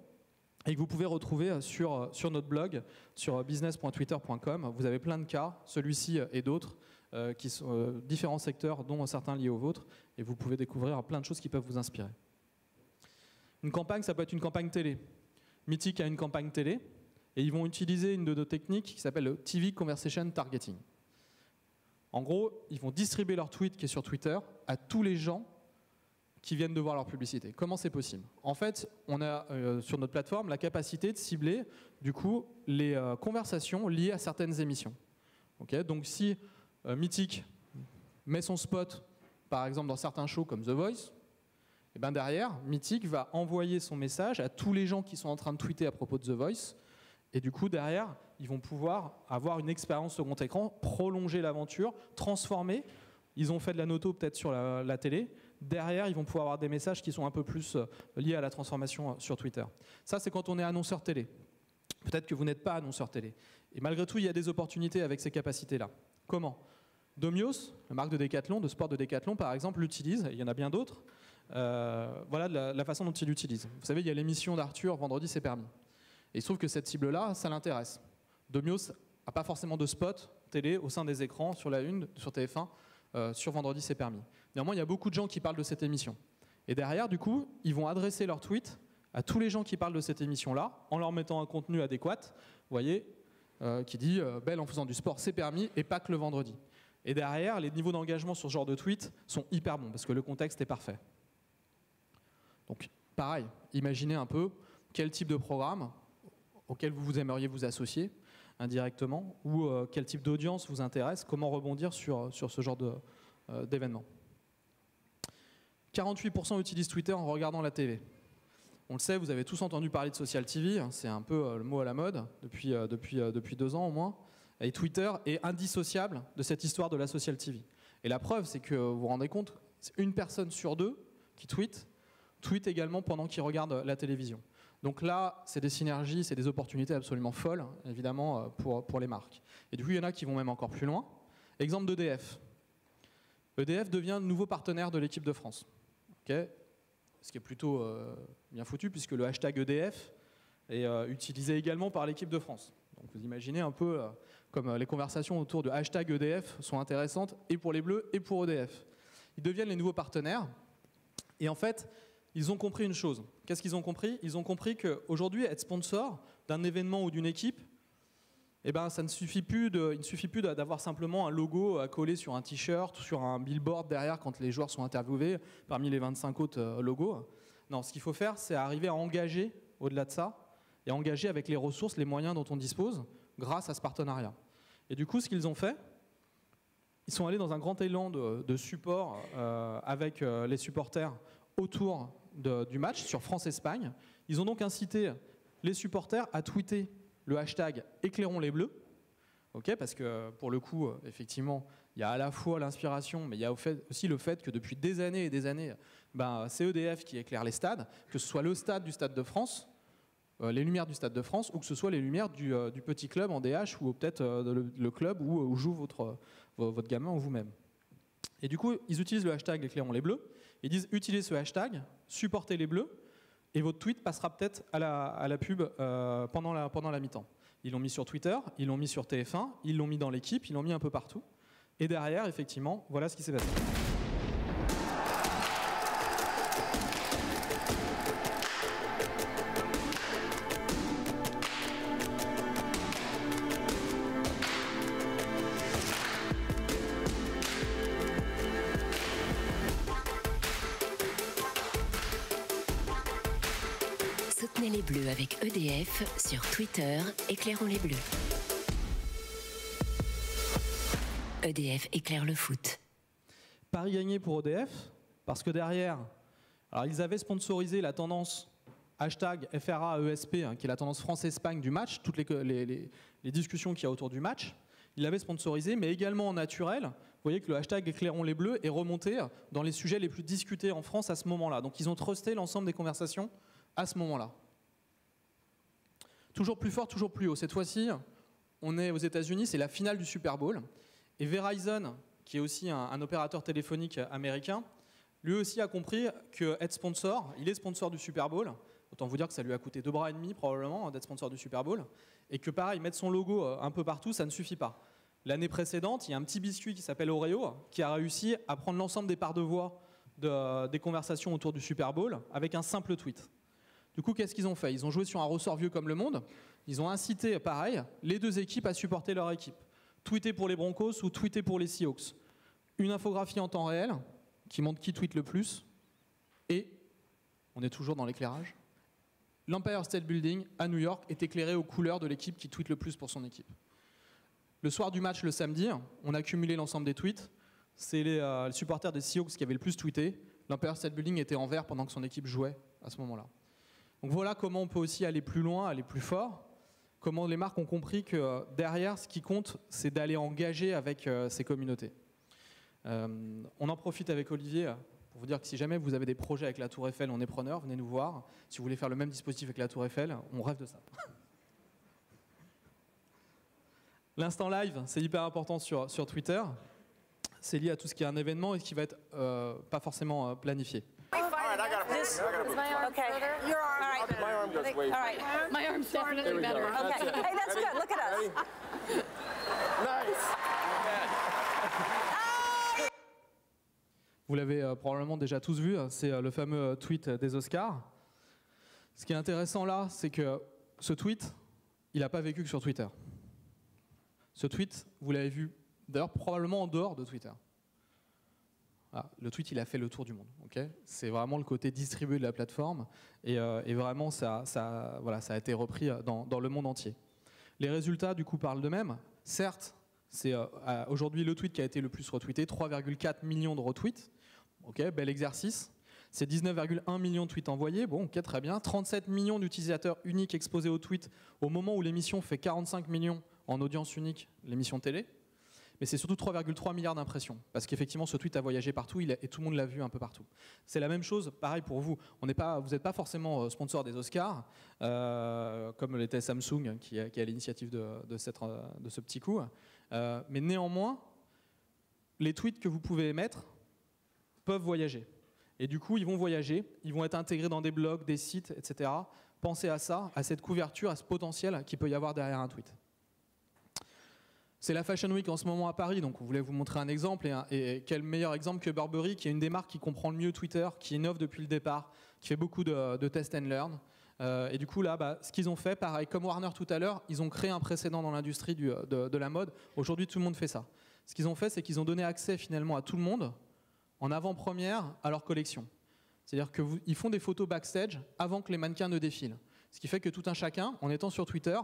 Et que vous pouvez retrouver sur notre blog, sur business.twitter.com. Vous avez plein de cas, celui-ci et d'autres, qui sont différents secteurs, dont certains liés aux vôtres. Et vous pouvez découvrir plein de choses qui peuvent vous inspirer. Une campagne, ça peut être une campagne télé. Mythic a une campagne télé, et ils vont utiliser une de nos techniques qui s'appelle le TV Conversation Targeting. En gros, ils vont distribuer leur tweet qui est sur Twitter à tous les gens qui viennent de voir leur publicité. Comment c'est possible? En fait, on a sur notre plateforme la capacité de cibler du coup les conversations liées à certaines émissions. Okay, donc si Mythic met son spot, par exemple dans certains shows comme The Voice, et ben derrière, Mythic va envoyer son message à tous les gens qui sont en train de tweeter à propos de The Voice. Et du coup, derrière, ils vont pouvoir avoir une expérience second écran, prolonger l'aventure, transformer. Ils ont fait de la noto peut-être sur la télé. Derrière, ils vont pouvoir avoir des messages qui sont un peu plus liés à la transformation sur Twitter. Ça, c'est quand on est annonceur télé. Peut-être que vous n'êtes pas annonceur télé. Et malgré tout, il y a des opportunités avec ces capacités-là. Comment? Domios, la marque de Decathlon, de sport de Decathlon, par exemple, l'utilise. Il y en a bien d'autres. Voilà la façon dont il l'utilise. Vous savez, il y a l'émission d'Arthur, Vendredi, c'est permis. Et il se trouve que cette cible-là, ça l'intéresse. Domios n'a pas forcément de spot télé au sein des écrans, sur la une, sur TF1, sur Vendredi, c'est permis. Néanmoins, il y a beaucoup de gens qui parlent de cette émission. Et derrière, du coup, ils vont adresser leur tweet à tous les gens qui parlent de cette émission-là, en leur mettant un contenu adéquat, vous voyez, qui dit « Belle en faisant du sport, c'est permis, et pas que le vendredi ». Et derrière, les niveaux d'engagement sur ce genre de tweet sont hyper bons, parce que le contexte est parfait. Donc, pareil, imaginez un peu quel type de programme auquel vous aimeriez vous associer indirectement, ou quel type d'audience vous intéresse, comment rebondir sur ce genre d'événement. 48% utilisent Twitter en regardant la TV. On le sait, vous avez tous entendu parler de Social TV, c'est un peu le mot à la mode depuis 2 ans au moins. Et Twitter est indissociable de cette histoire de la Social TV. Et la preuve, c'est que vous vous rendez compte, c'est une personne sur 2 qui tweet également pendant qu'il regarde la télévision. Donc là, c'est des synergies, c'est des opportunités absolument folles, évidemment, pour les marques. Et du coup, il y en a qui vont même encore plus loin. Exemple d'EDF. EDF devient nouveau partenaire de l'équipe de France. Okay, ce qui est plutôt bien foutu, puisque le hashtag EDF est utilisé également par l'équipe de France. Donc vous imaginez un peu comme les conversations autour de hashtag EDF sont intéressantes, et pour les Bleus, et pour EDF. Ils deviennent les nouveaux partenaires, et en fait, ils ont compris une chose. Qu'est-ce qu'ils ont compris? Ils ont compris qu'aujourd'hui, être sponsor d'un événement ou d'une équipe, eh ben, il ne suffit plus d'avoir simplement un logo à coller sur un t-shirt, sur un billboard derrière quand les joueurs sont interviewés, parmi les 25 autres logos. Non, ce qu'il faut faire, c'est arriver à engager au-delà de ça, et à engager avec les ressources, les moyens dont on dispose, grâce à ce partenariat. Et du coup, ce qu'ils ont fait, ils sont allés dans un grand élan de support avec les supporters autour du match sur France-Espagne. Ils ont donc incité les supporters à tweeter le hashtag éclairons les bleus, okay, parce que pour le coup, effectivement, il y a à la fois l'inspiration, mais il y a aussi le fait que depuis des années et des années, c'est EDF qui éclaire les stades, que ce soit le stade du Stade de France, les lumières du Stade de France, ou que ce soit les lumières du petit club en DH, ou peut-être le club où joue votre gamin ou vous-même. Et du coup, ils utilisent le hashtag éclairons les bleus, ils disent utilisez ce hashtag, supportez les bleus, et votre tweet passera peut-être à la pub pendant la mi-temps. Ils l'ont mis sur Twitter, ils l'ont mis sur TF1, ils l'ont mis dans l'équipe, ils l'ont mis un peu partout. Et derrière, effectivement, voilà ce qui s'est passé. Soutenez les Bleus. Bleus avec EDF sur Twitter, éclairons les Bleus. EDF éclaire le foot. Paris gagné pour EDF, parce que derrière, alors ils avaient sponsorisé la tendance hashtag FRAESP, qui est la tendance France-Espagne du match, toutes les discussions qu'il y a autour du match. Ils l'avaient sponsorisé, mais également en naturel. Vous voyez que le hashtag éclairons les Bleus est remonté dans les sujets les plus discutés en France à ce moment-là. Donc ils ont trusté l'ensemble des conversations à ce moment-là. Toujours plus fort, toujours plus haut. Cette fois-ci, on est aux États-Unis, c'est la finale du Super Bowl. Et Verizon, qui est aussi un opérateur téléphonique américain, lui aussi a compris qu'être sponsor, il est sponsor du Super Bowl. Autant vous dire que ça lui a coûté 2 bras et demi probablement d'être sponsor du Super Bowl. Et que pareil, mettre son logo un peu partout, ça ne suffit pas. L'année précédente, il y a un petit biscuit qui s'appelle Oreo qui a réussi à prendre l'ensemble des parts de voix des conversations autour du Super Bowl avec un simple tweet. Du coup, qu'est-ce qu'ils ont fait? Ils ont joué sur un ressort vieux comme le monde. Ils ont incité, pareil, les deux équipes à supporter leur équipe. Tweeter pour les Broncos ou tweeter pour les Seahawks. Une infographie en temps réel qui montre qui tweet le plus. Et, on est toujours dans l'éclairage, l'Empire State Building à New York est éclairé aux couleurs de l'équipe qui tweet le plus pour son équipe. Le soir du match, le samedi, on a cumulé l'ensemble des tweets. C'est les supporters des Seahawks qui avaient le plus tweeté. L'Empire State Building était en vert pendant que son équipe jouait à ce moment-là. Donc voilà comment on peut aussi aller plus loin, aller plus fort. Comment les marques ont compris que derrière, ce qui compte, c'est d'aller engager avec ces communautés. On en profite avec Olivier pour vous dire que si jamais vous avez des projets avec la Tour Eiffel, on est preneur, venez nous voir. Si vous voulez faire le même dispositif avec la Tour Eiffel, on rêve de ça. L'instant live, c'est hyper important sur Twitter. C'est lié à tout ce qui est un événement et qui va être pas forcément planifié. This is my arm further. Your arm. All right. My arm goes way. All right. My arm's definitely better. Okay. Hey, that's good. Look at us. Nice. Vous l'avez probablement déjà tous vu, c'est le fameux tweet des Oscars. Ce qui est intéressant là, c'est que ce tweet, il n'a pas vécu que sur Twitter. Ce tweet, vous l'avez vu d'ailleurs probablement en dehors de Twitter. Ah, le tweet, il a fait le tour du monde. Okay, c'est vraiment le côté distribué de la plateforme et vraiment ça a été repris dans le monde entier. Les résultats du coup parlent d'eux-mêmes. Certes, c'est aujourd'hui le tweet qui a été le plus retweeté, 3,4 millions de retweets. Ok, bel exercice. C'est 19,1 millions de tweets envoyés. Bon, ok, très bien. 37 millions d'utilisateurs uniques exposés au tweet au moment où l'émission fait 45 millions en audience unique, l'émission télé. Mais c'est surtout 3,3 milliards d'impressions. Parce qu'effectivement, ce tweet a voyagé partout et tout le monde l'a vu un peu partout. C'est la même chose, pareil pour vous. Vous n'êtes pas forcément sponsor des Oscars, comme l'était Samsung, qui a l'initiative de ce petit coup. Mais néanmoins, les tweets que vous pouvez émettre peuvent voyager. Et du coup, ils vont voyager, ils vont être intégrés dans des blogs, des sites, etc. Pensez à ça, à cette couverture, à ce potentiel qu'il peut y avoir derrière un tweet. C'est la Fashion Week en ce moment à Paris, donc on voulait vous montrer un exemple. Et quel meilleur exemple que Burberry, qui est une des marques qui comprend le mieux Twitter, qui innove depuis le départ, qui fait beaucoup de test and learn. Et du coup, là, ce qu'ils ont fait, pareil, comme Warner tout à l'heure, ils ont créé un précédent dans l'industrie de la mode. Aujourd'hui, tout le monde fait ça. Ce qu'ils ont fait, c'est qu'ils ont donné accès finalement à tout le monde, en avant-première, à leur collection. C'est-à-dire qu'ils font des photos backstage avant que les mannequins ne défilent. Ce qui fait que tout un chacun, en étant sur Twitter,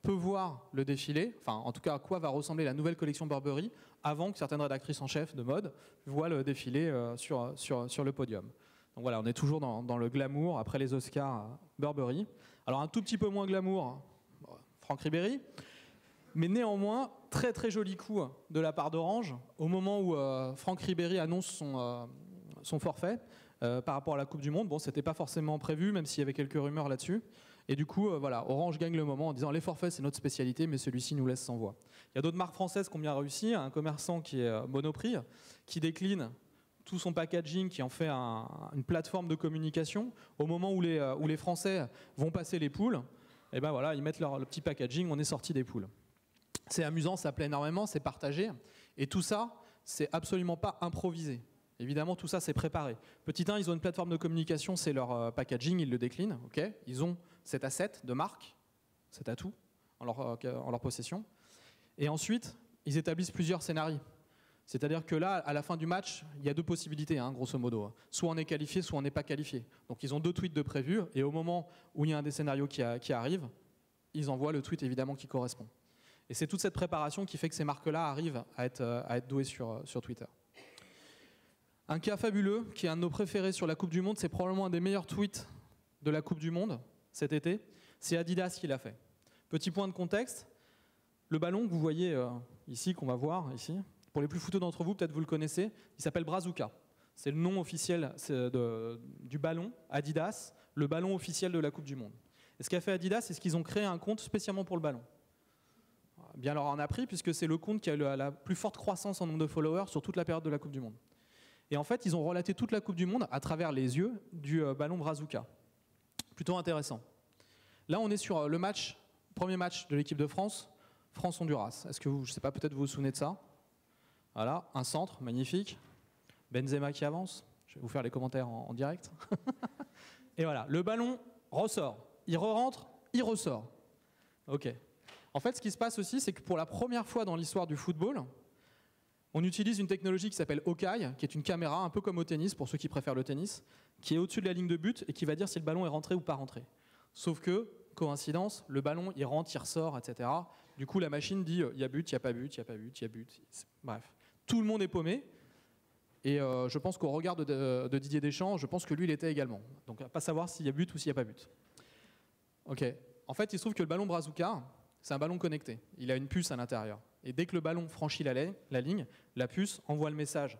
peut voir le défilé, enfin en tout cas à quoi va ressembler la nouvelle collection Burberry, avant que certaines rédactrices en chef de mode voient le défilé sur le podium. Donc voilà, on est toujours dans le glamour, après les Oscars, Burberry. Alors un tout petit peu moins glamour, Franck Ribéry, mais néanmoins, très très joli coup de la part d'Orange, au moment où Franck Ribéry annonce son forfait par rapport à la Coupe du Monde. Bon, c'était pas forcément prévu, même s'il y avait quelques rumeurs là-dessus. Et du coup, voilà, Orange gagne le moment en disant les forfaits c'est notre spécialité, mais celui-ci nous laisse sans voix. Il y a d'autres marques françaises qui ont bien réussi. Un commerçant qui est Monoprix, qui décline tout son packaging, qui en fait une plateforme de communication. Au moment où les Français vont passer les poules, et ben voilà, ils mettent le petit packaging, on est sorti des poules. C'est amusant, ça plaît énormément, c'est partagé. Et tout ça, c'est absolument pas improvisé. Évidemment, tout ça, c'est préparé. Petit 1, ils ont une plateforme de communication, c'est leur packaging, ils le déclinent. Okay, ils ont cet asset de marque, cet atout en leur possession. Et ensuite, ils établissent plusieurs scénarios. C'est-à-dire que là, à la fin du match, il y a deux possibilités, hein, grosso modo. Soit on est qualifié, soit on n'est pas qualifié. Donc ils ont 2 tweets de prévus, et au moment où il y a un des scénarios qui arrive, ils envoient le tweet évidemment qui correspond. Et c'est toute cette préparation qui fait que ces marques-là arrivent à être douées sur Twitter. Un cas fabuleux, qui est un de nos préférés sur la Coupe du Monde, c'est probablement un des meilleurs tweets de la Coupe du Monde cet été, c'est Adidas qui l'a fait. Petit point de contexte, le ballon que vous voyez ici, qu'on va voir ici, pour les plus fouteux d'entre vous, peut-être vous le connaissez, il s'appelle Brazuca. C'est le nom officiel du ballon Adidas, le ballon officiel de la Coupe du Monde. Et ce qu'a fait Adidas, c'est qu'ils ont créé un compte spécialement pour le ballon. Bien leur en a pris, puisque c'est le compte qui a la plus forte croissance en nombre de followers sur toute la période de la Coupe du Monde. Et en fait, ils ont relaté toute la Coupe du Monde à travers les yeux du ballon Brazuca. Plutôt intéressant. Là, on est sur le premier match de l'équipe de France, France-Honduras. Est-ce que je ne sais pas, peut-être vous vous souvenez de ça? Voilà, un centre magnifique, Benzema qui avance. Je vais vous faire les commentaires en direct. Et voilà, le ballon ressort. Il re-rentre, il ressort. Ok. En fait, ce qui se passe aussi, c'est que pour la première fois dans l'histoire du football, on utilise une technologie qui s'appelle Hawkeye, qui est une caméra un peu comme au tennis, pour ceux qui préfèrent le tennis, qui est au-dessus de la ligne de but et qui va dire si le ballon est rentré ou pas rentré. Sauf que, coïncidence, le ballon, il rentre, il ressort, etc. Du coup, la machine dit il y a but, il n'y a pas but, il n'y a pas but, il y a but. Bref, tout le monde est paumé. Et je pense qu'au regard de Didier Deschamps, je pense que lui, il était également. Donc, à pas savoir s'il y a but ou s'il n'y a pas but. Ok. En fait, il se trouve que le ballon Brazuca, c'est un ballon connecté. Il a une puce à l'intérieur. Et dès que le ballon franchit la ligne, la puce envoie le message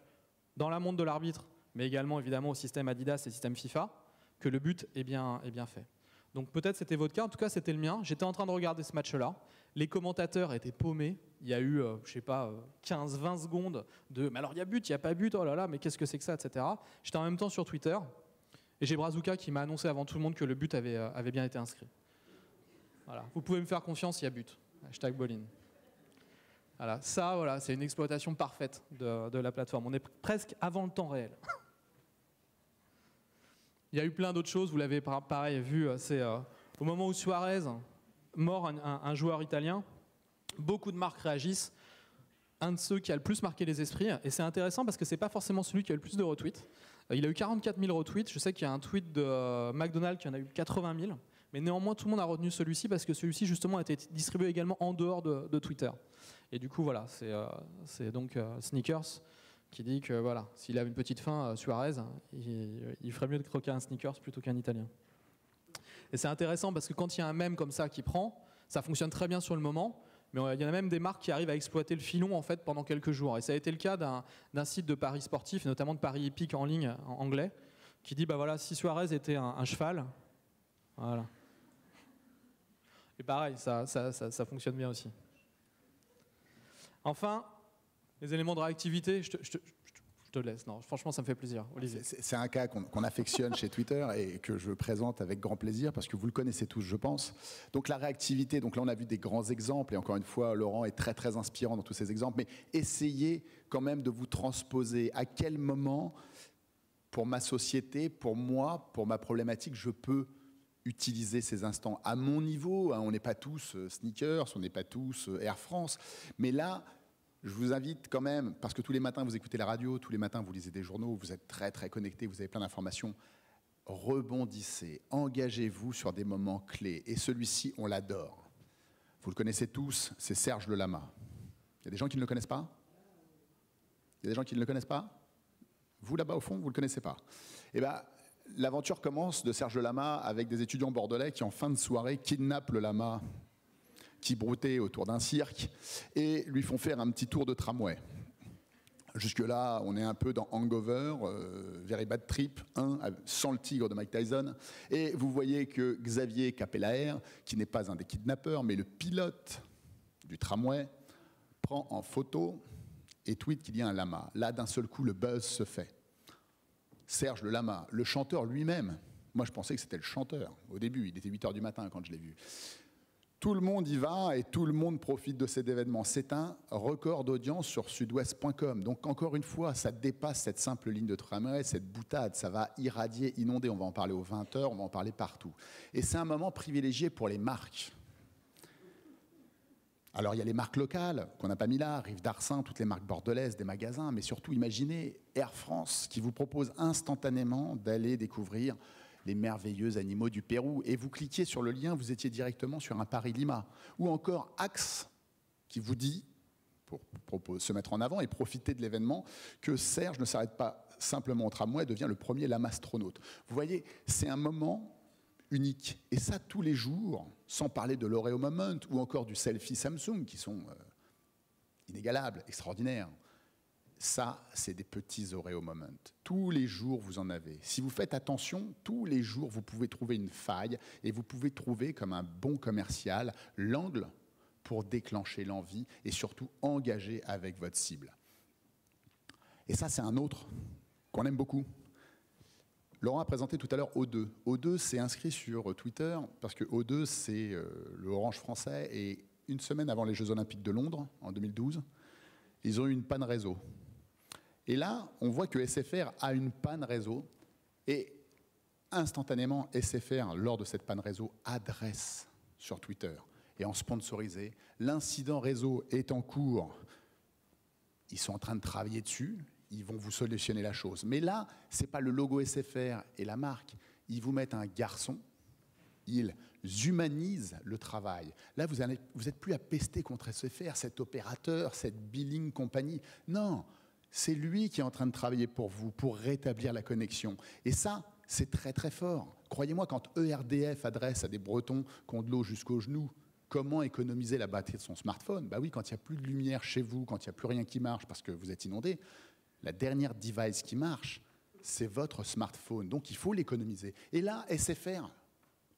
dans la montre de l'arbitre, mais également évidemment au système Adidas et au système FIFA, que le but est bien fait. Donc peut-être c'était votre cas, en tout cas c'était le mien. J'étais en train de regarder ce match-là. Les commentateurs étaient paumés. Il y a eu, 15-20 secondes de « mais alors il y a but, il n'y a pas but, oh là là, mais qu'est-ce que c'est que ça », etc. J'étais en même temps sur Twitter et j'ai Brazuca qui m'a annoncé avant tout le monde que le but avait bien été inscrit. Voilà. Vous pouvez me faire confiance, il y a but. #Bolin. Voilà. Ça, voilà, c'est une exploitation parfaite de la plateforme. On est presque avant le temps réel. Il y a eu plein d'autres choses, vous l'avez pareil vu, c'est au moment où Suarez mord un joueur italien, beaucoup de marques réagissent. Un de ceux qui a le plus marqué les esprits, et c'est intéressant parce que c'est pas forcément celui qui a eu le plus de retweets. Il a eu 44 000 retweets, je sais qu'il y a un tweet de McDonald's qui en a eu 80 000, mais néanmoins tout le monde a retenu celui-ci parce que celui-ci justement a été distribué également en dehors de Twitter. Et du coup voilà, c'est donc Sneakers qui dit que voilà, s'il a une petite faim, Suarez, il ferait mieux de croquer un Sneakers plutôt qu'un Italien. Et c'est intéressant parce que quand il y a un mème comme ça qui prend, ça fonctionne très bien sur le moment, mais il y en a même des marques qui arrivent à exploiter le filon en fait pendant quelques jours. Et ça a été le cas d'un site de paris sportifs, notamment de paris hippiques en ligne en anglais, qui dit bah voilà, si Suarez était un cheval, voilà. Et pareil, ça fonctionne bien aussi. Enfin, les éléments de réactivité, je te laisse. Non, franchement, ça me fait plaisir. Olivier. C'est un cas qu'on affectionne chez Twitter et que je présente avec grand plaisir parce que vous le connaissez tous, je pense. Donc la réactivité, donc là on a vu des grands exemples et encore une fois, Laurent est très très inspirant dans tous ces exemples, mais essayez quand même de vous transposer. À quel moment, pour ma société, pour moi, pour ma problématique, je peux utiliser ces instants à mon niveau. On n'est pas tous Sneakers, on n'est pas tous Air France, mais là, je vous invite quand même, parce que tous les matins vous écoutez la radio, tous les matins vous lisez des journaux, vous êtes très très connectés, vous avez plein d'informations, rebondissez, engagez-vous sur des moments clés. Et celui-ci, on l'adore. Vous le connaissez tous, c'est Serge Le Lama. Il y a des gens qui ne le connaissent pas? Il y a des gens qui ne le connaissent pas? Vous là-bas au fond, vous ne le connaissez pas? Eh bien, l'aventure commence de Serge Le Lama avec des étudiants bordelais qui, en fin de soirée, kidnappent le lama qui broutait autour d'un cirque et lui font faire un petit tour de tramway. Jusque-là, on est un peu dans Hangover, Very Bad Trip 1, sans le tigre de Mike Tyson. Et vous voyez que Xavier Capelaer, qui n'est pas un des kidnappeurs, mais le pilote du tramway, prend en photo et tweet qu'il y a un lama. Là, d'un seul coup, le buzz se fait. Serge Le Lama, le chanteur lui-même, moi je pensais que c'était le chanteur. Au début, il était 8h du matin quand je l'ai vu. Tout le monde y va et tout le monde profite de cet événement. C'est un record d'audience sur sudouest.com. Donc encore une fois, ça dépasse cette simple ligne de tramway, cette boutade. Ça va irradier, inonder. On va en parler aux 20h, on va en parler partout. Et c'est un moment privilégié pour les marques. Alors il y a les marques locales qu'on n'a pas mis là, Rive d'Arcin, toutes les marques bordelaises, des magasins, mais surtout imaginez Air France qui vous propose instantanément d'aller découvrir les merveilleux animaux du Pérou. Et vous cliquiez sur le lien, vous étiez directement sur un Paris-Lima. Ou encore Axe qui vous dit, pour se mettre en avant et profiter de l'événement, que Serge ne s'arrête pas simplement au tramway et devient le premier lamastronaute. Vous voyez, c'est un moment unique. Et ça, tous les jours, sans parler de l'Oreo Moment ou encore du selfie Samsung, qui sont inégalables, extraordinaires. Ça, c'est des petits Oreo Moment. Tous les jours, vous en avez. Si vous faites attention, tous les jours, vous pouvez trouver une faille et vous pouvez trouver, comme un bon commercial, l'angle pour déclencher l'envie et surtout engager avec votre cible. Et ça, c'est un autre qu'on aime beaucoup. Laurent a présenté tout à l'heure O2. O2 s'est inscrit sur Twitter parce que O2, c'est le Orange français. Et une semaine avant les Jeux Olympiques de Londres, en 2012, ils ont eu une panne réseau. Et là, on voit que SFR a une panne réseau. Et instantanément, SFR, lors de cette panne réseau, adresse sur Twitter et en sponsorisé. L'incident réseau est en cours. Ils sont en train de travailler dessus. Ils vont vous solutionner la chose. Mais là, ce n'est pas le logo SFR et la marque. Ils vous mettent un garçon. Ils humanisent le travail. Là, vous n'êtes plus à pester contre SFR, cet opérateur, cette billing compagnie. Non, c'est lui qui est en train de travailler pour vous, pour rétablir la connexion. Et ça, c'est très très fort. Croyez-moi, quand ERDF adresse à des Bretons qui ont de l'eau jusqu'aux genoux, comment économiser la batterie de son smartphone? Bah oui, quand il n'y a plus de lumière chez vous, quand il n'y a plus rien qui marche parce que vous êtes inondé, la dernière device qui marche, c'est votre smartphone. Donc, il faut l'économiser. Et là, SFR,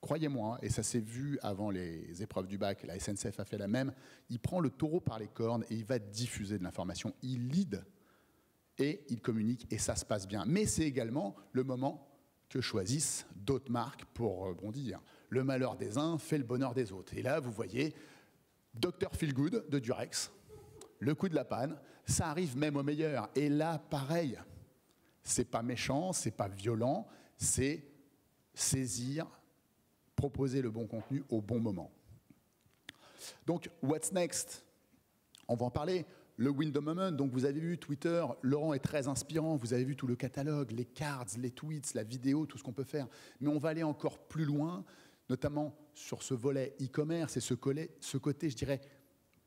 croyez-moi, et ça s'est vu avant les épreuves du bac, la SNCF a fait la même, il prend le taureau par les cornes et il va diffuser de l'information. Il lead et il communique et ça se passe bien. Mais c'est également le moment que choisissent d'autres marques pour rebondir. Le malheur des uns fait le bonheur des autres. Et là, vous voyez, Dr Feelgood de Durex, le coup de la panne, ça arrive même au meilleur. Et là, pareil, c'est pas méchant, c'est pas violent, c'est saisir, proposer le bon contenu au bon moment. Donc, what's next? On va en parler. Le Window Moment, donc vous avez vu Twitter, Laurent est très inspirant, vous avez vu tout le catalogue, les cards, les tweets, la vidéo, tout ce qu'on peut faire. Mais on va aller encore plus loin, notamment sur ce volet e-commerce et ce côté, je dirais,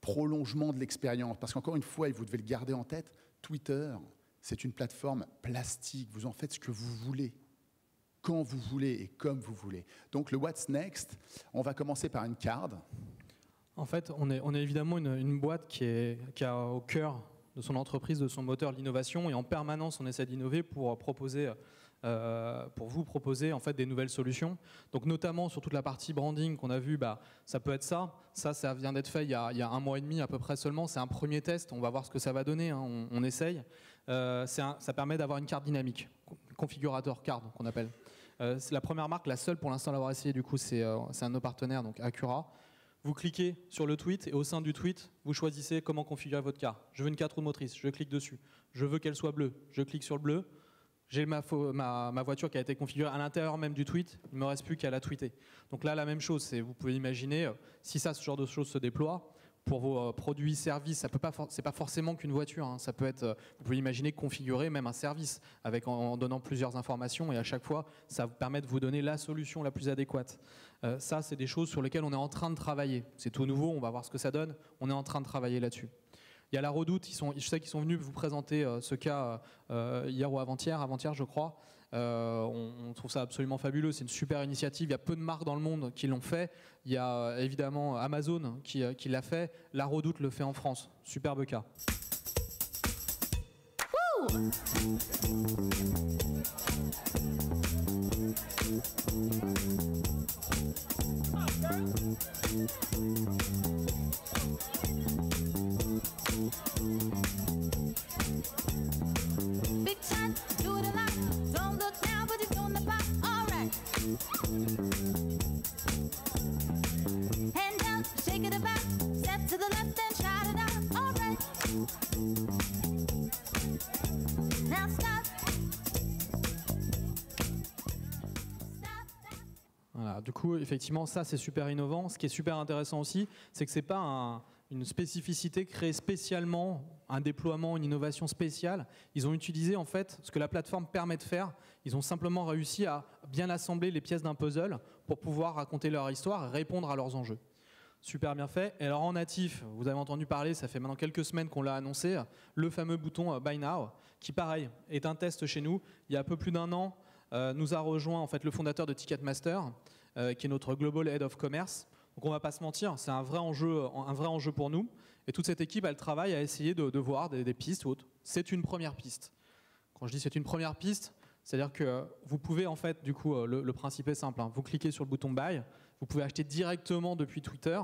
prolongement de l'expérience. Parce qu'encore une fois, et vous devez le garder en tête, Twitter, c'est une plateforme plastique. Vous en faites ce que vous voulez, quand vous voulez et comme vous voulez. Donc le What's Next, on va commencer par une card. En fait, on est évidemment une boîte qui a au cœur de son entreprise, de son moteur, l'innovation. Et en permanence, on essaie d'innover pour vous proposer en fait des nouvelles solutions. Donc notamment sur toute la partie branding qu'on a vu, ça peut être ça. Ça vient d'être fait il y a 1 mois et demi à peu près seulement. C'est un premier test. On va voir ce que ça va donner. Hein. On essaye. Ça permet d'avoir une carte dynamique, configurateur card qu'on appelle. C'est la première marque, la seule pour l'instant à l'avoir essayé. Du coup, c'est un de nos partenaires, donc Acura. Vous cliquez sur le tweet et au sein du tweet, vous choisissez comment configurer votre carte. Je veux une carte roue motrice, je clique dessus. Je veux qu'elle soit bleue, je clique sur le bleu. J'ai ma voiture qui a été configurée à l'intérieur même du tweet, il ne me reste plus qu'à la tweeter. Donc là, la même chose, vous pouvez imaginer, si ce genre de choses se déploie, pour vos produits, services, c'est pas forcément qu'une voiture, hein, ça peut être, vous pouvez imaginer configurer même un service en donnant plusieurs informations et à chaque fois, ça vous permet de vous donner la solution la plus adéquate. Ça, c'est des choses sur lesquelles on est en train de travailler. C'est tout nouveau, on va voir ce que ça donne, on est en train de travailler là-dessus. Il y a la Redoute, je sais qu'ils sont venus vous présenter ce cas hier ou avant-hier je crois. On trouve ça absolument fabuleux, c'est une super initiative, il y a peu de marques dans le monde qui l'ont fait. Il y a évidemment Amazon qui l'a fait, la Redoute le fait en France, superbe cas. Big time, do it a lot. Don't look down, but you're doing the pop. All right. Hand down, shake it about. Step to the left and shout it out. All right. Now stop. Voilà, du coup, effectivement, ça c'est super innovant. Ce qui est super intéressant aussi, c'est que c'est pas une spécificité, créé spécialement un déploiement, une innovation spéciale. Ils ont utilisé en fait ce que la plateforme permet de faire. Ils ont simplement réussi à bien assembler les pièces d'un puzzle pour pouvoir raconter leur histoire et répondre à leurs enjeux. Super bien fait. Et alors en natif, vous avez entendu parler, ça fait maintenant quelques semaines qu'on l'a annoncé, le fameux bouton Buy Now, qui pareil, est un test chez nous. Il y a un peu plus d'un an, nous a rejoint en fait le fondateur de Ticketmaster, qui est notre Global Head of Commerce. Donc on ne va pas se mentir, c'est un vrai enjeu pour nous. Et toute cette équipe, elle travaille à essayer de voir des pistes ou autres. C'est une première piste. Quand je dis c'est une première piste, c'est-à-dire que vous pouvez en fait, du coup, le principe est simple. Hein, vous cliquez sur le bouton Buy, vous pouvez acheter directement depuis Twitter.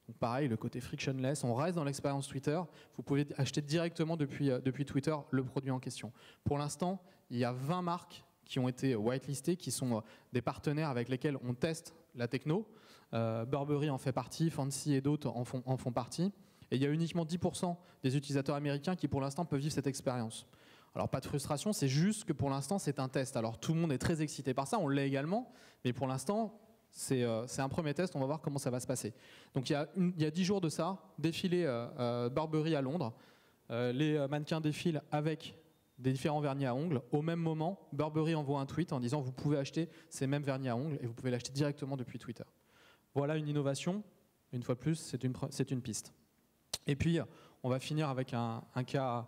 Donc pareil, le côté frictionless, on reste dans l'expérience Twitter. Vous pouvez acheter directement depuis Twitter le produit en question. Pour l'instant, il y a 20 marques qui ont été whitelistées, qui sont des partenaires avec lesquels on teste la techno. Burberry en fait partie, Fancy et d'autres en font partie. Et il y a uniquement 10% des utilisateurs américains qui pour l'instant peuvent vivre cette expérience. Alors pas de frustration, c'est juste que pour l'instant c'est un test. Alors tout le monde est très excité par ça, on l'est également, mais pour l'instant c'est un premier test, on va voir comment ça va se passer. Donc il y a 10 jours de ça, défilé Burberry à Londres, les mannequins défilent avec des différents vernis à ongles. Au même moment, Burberry envoie un tweet en disant vous pouvez acheter ces mêmes vernis à ongles et vous pouvez l'acheter directement depuis Twitter. Voilà une innovation, une fois de plus, c'est une piste. Et puis, on va finir avec un cas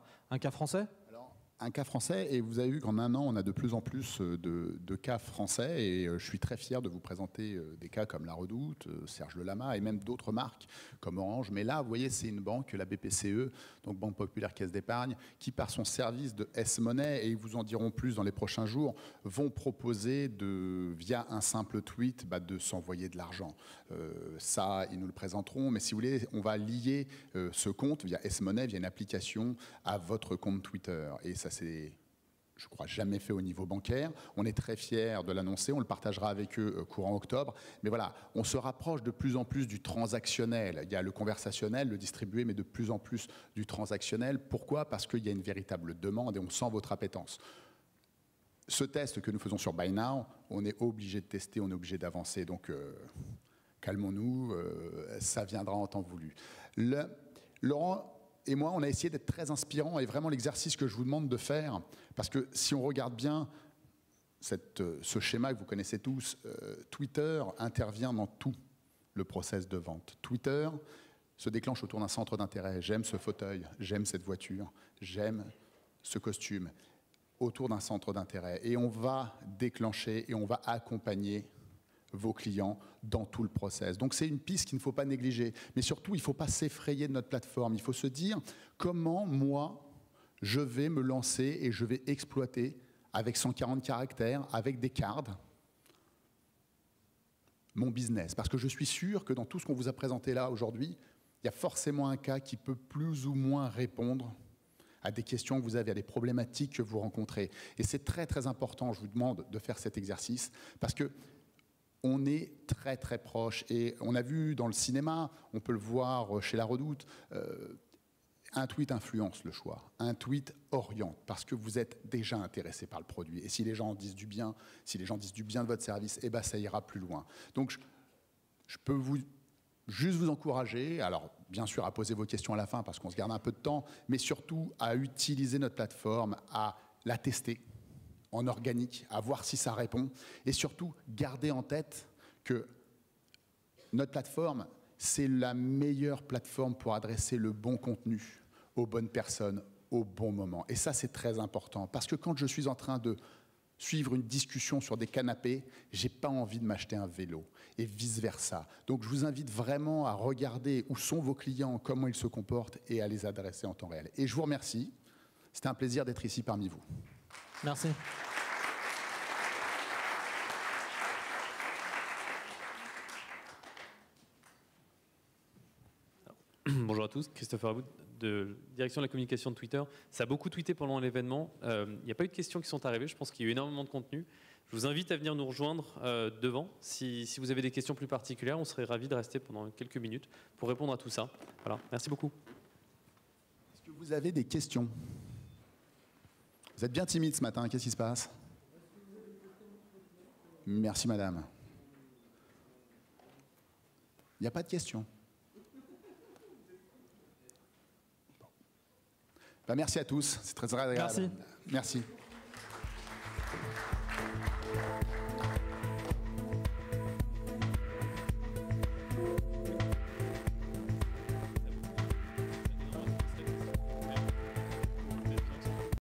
français. Alors, un cas français, et vous avez vu qu'en un an, on a de plus en plus de cas français, et je suis très fier de vous présenter des cas comme La Redoute, Serge Le Lama, et même d'autres marques comme Orange. Mais là, vous voyez, c'est une banque, la BPCE, donc Banque Populaire Caisse d'Épargne, qui par son service de S-Money, et ils vous en diront plus dans les prochains jours, vont proposer, via un simple tweet, de s'envoyer de l'argent. Ça, ils nous le présenteront, mais si vous voulez, on va lier ce compte via S-Money, via une application, à votre compte Twitter. Et ça, c'est, je crois, jamais fait au niveau bancaire. On est très fiers de l'annoncer, on le partagera avec eux courant octobre. Mais voilà, on se rapproche de plus en plus du transactionnel. Il y a le conversationnel, le distribué, mais de plus en plus du transactionnel. Pourquoi ? Parce qu'il y a une véritable demande et on sent votre appétence. Ce test que nous faisons sur Buy Now, on est obligé de tester, on est obligé d'avancer. Donc, calmons-nous, ça viendra en temps voulu. Laurent et moi, on a essayé d'être très inspirants et vraiment l'exercice que je vous demande de faire, parce que si on regarde bien ce schéma que vous connaissez tous, Twitter intervient dans tout le process de vente. Twitter se déclenche autour d'un centre d'intérêt. J'aime ce fauteuil, j'aime cette voiture, j'aime ce costume, autour d'un centre d'intérêt. Et on va déclencher et on va accompagner vos clients dans tout le process. Donc c'est une piste qu'il ne faut pas négliger. Mais surtout, il ne faut pas s'effrayer de notre plateforme. Il faut se dire comment moi, je vais me lancer et je vais exploiter avec 140 caractères, avec des cards, mon business. Parce que je suis sûr que dans tout ce qu'on vous a présenté là aujourd'hui, il y a forcément un cas qui peut plus ou moins répondre à des questions que vous avez, à des problématiques que vous rencontrez. Et c'est très très important, je vous demande de faire cet exercice, parce que on est très très proche. Et on a vu dans le cinéma, on peut le voir chez La Redoute, un tweet influence le choix, un tweet oriente, parce que vous êtes déjà intéressé par le produit. Et si les gens disent du bien, si les gens disent du bien de votre service, eh ben ça ira plus loin. Donc je peux juste vous encourager, alors bien sûr à poser vos questions à la fin parce qu'on se garde un peu de temps, mais surtout à utiliser notre plateforme, à la tester en organique, à voir si ça répond, et surtout garder en tête que notre plateforme, c'est la meilleure plateforme pour adresser le bon contenu aux bonnes personnes au bon moment. Et ça, c'est très important, parce que quand je suis en train de suivre une discussion sur des canapés, j'ai pas envie de m'acheter un vélo, et vice-versa. Donc je vous invite vraiment à regarder où sont vos clients, comment ils se comportent, et à les adresser en temps réel. Et je vous remercie. C'était un plaisir d'être ici parmi vous. Merci. Bonjour à tous, Christopher Wood de direction de la communication de Twitter. Ça a beaucoup tweeté pendant l'événement. Il n'y a pas eu de questions qui sont arrivées. Je pense qu'il y a eu énormément de contenu. Je vous invite à venir nous rejoindre devant. Si vous avez des questions plus particulières, on serait ravis de rester pendant quelques minutes pour répondre à tout ça. Voilà, merci beaucoup. Est-ce que vous avez des questions ? Vous êtes bien timide ce matin, qu'est-ce qui se passe ? Merci madame. Il n'y a pas de questions. Merci à tous, c'est très agréable. Merci. Merci.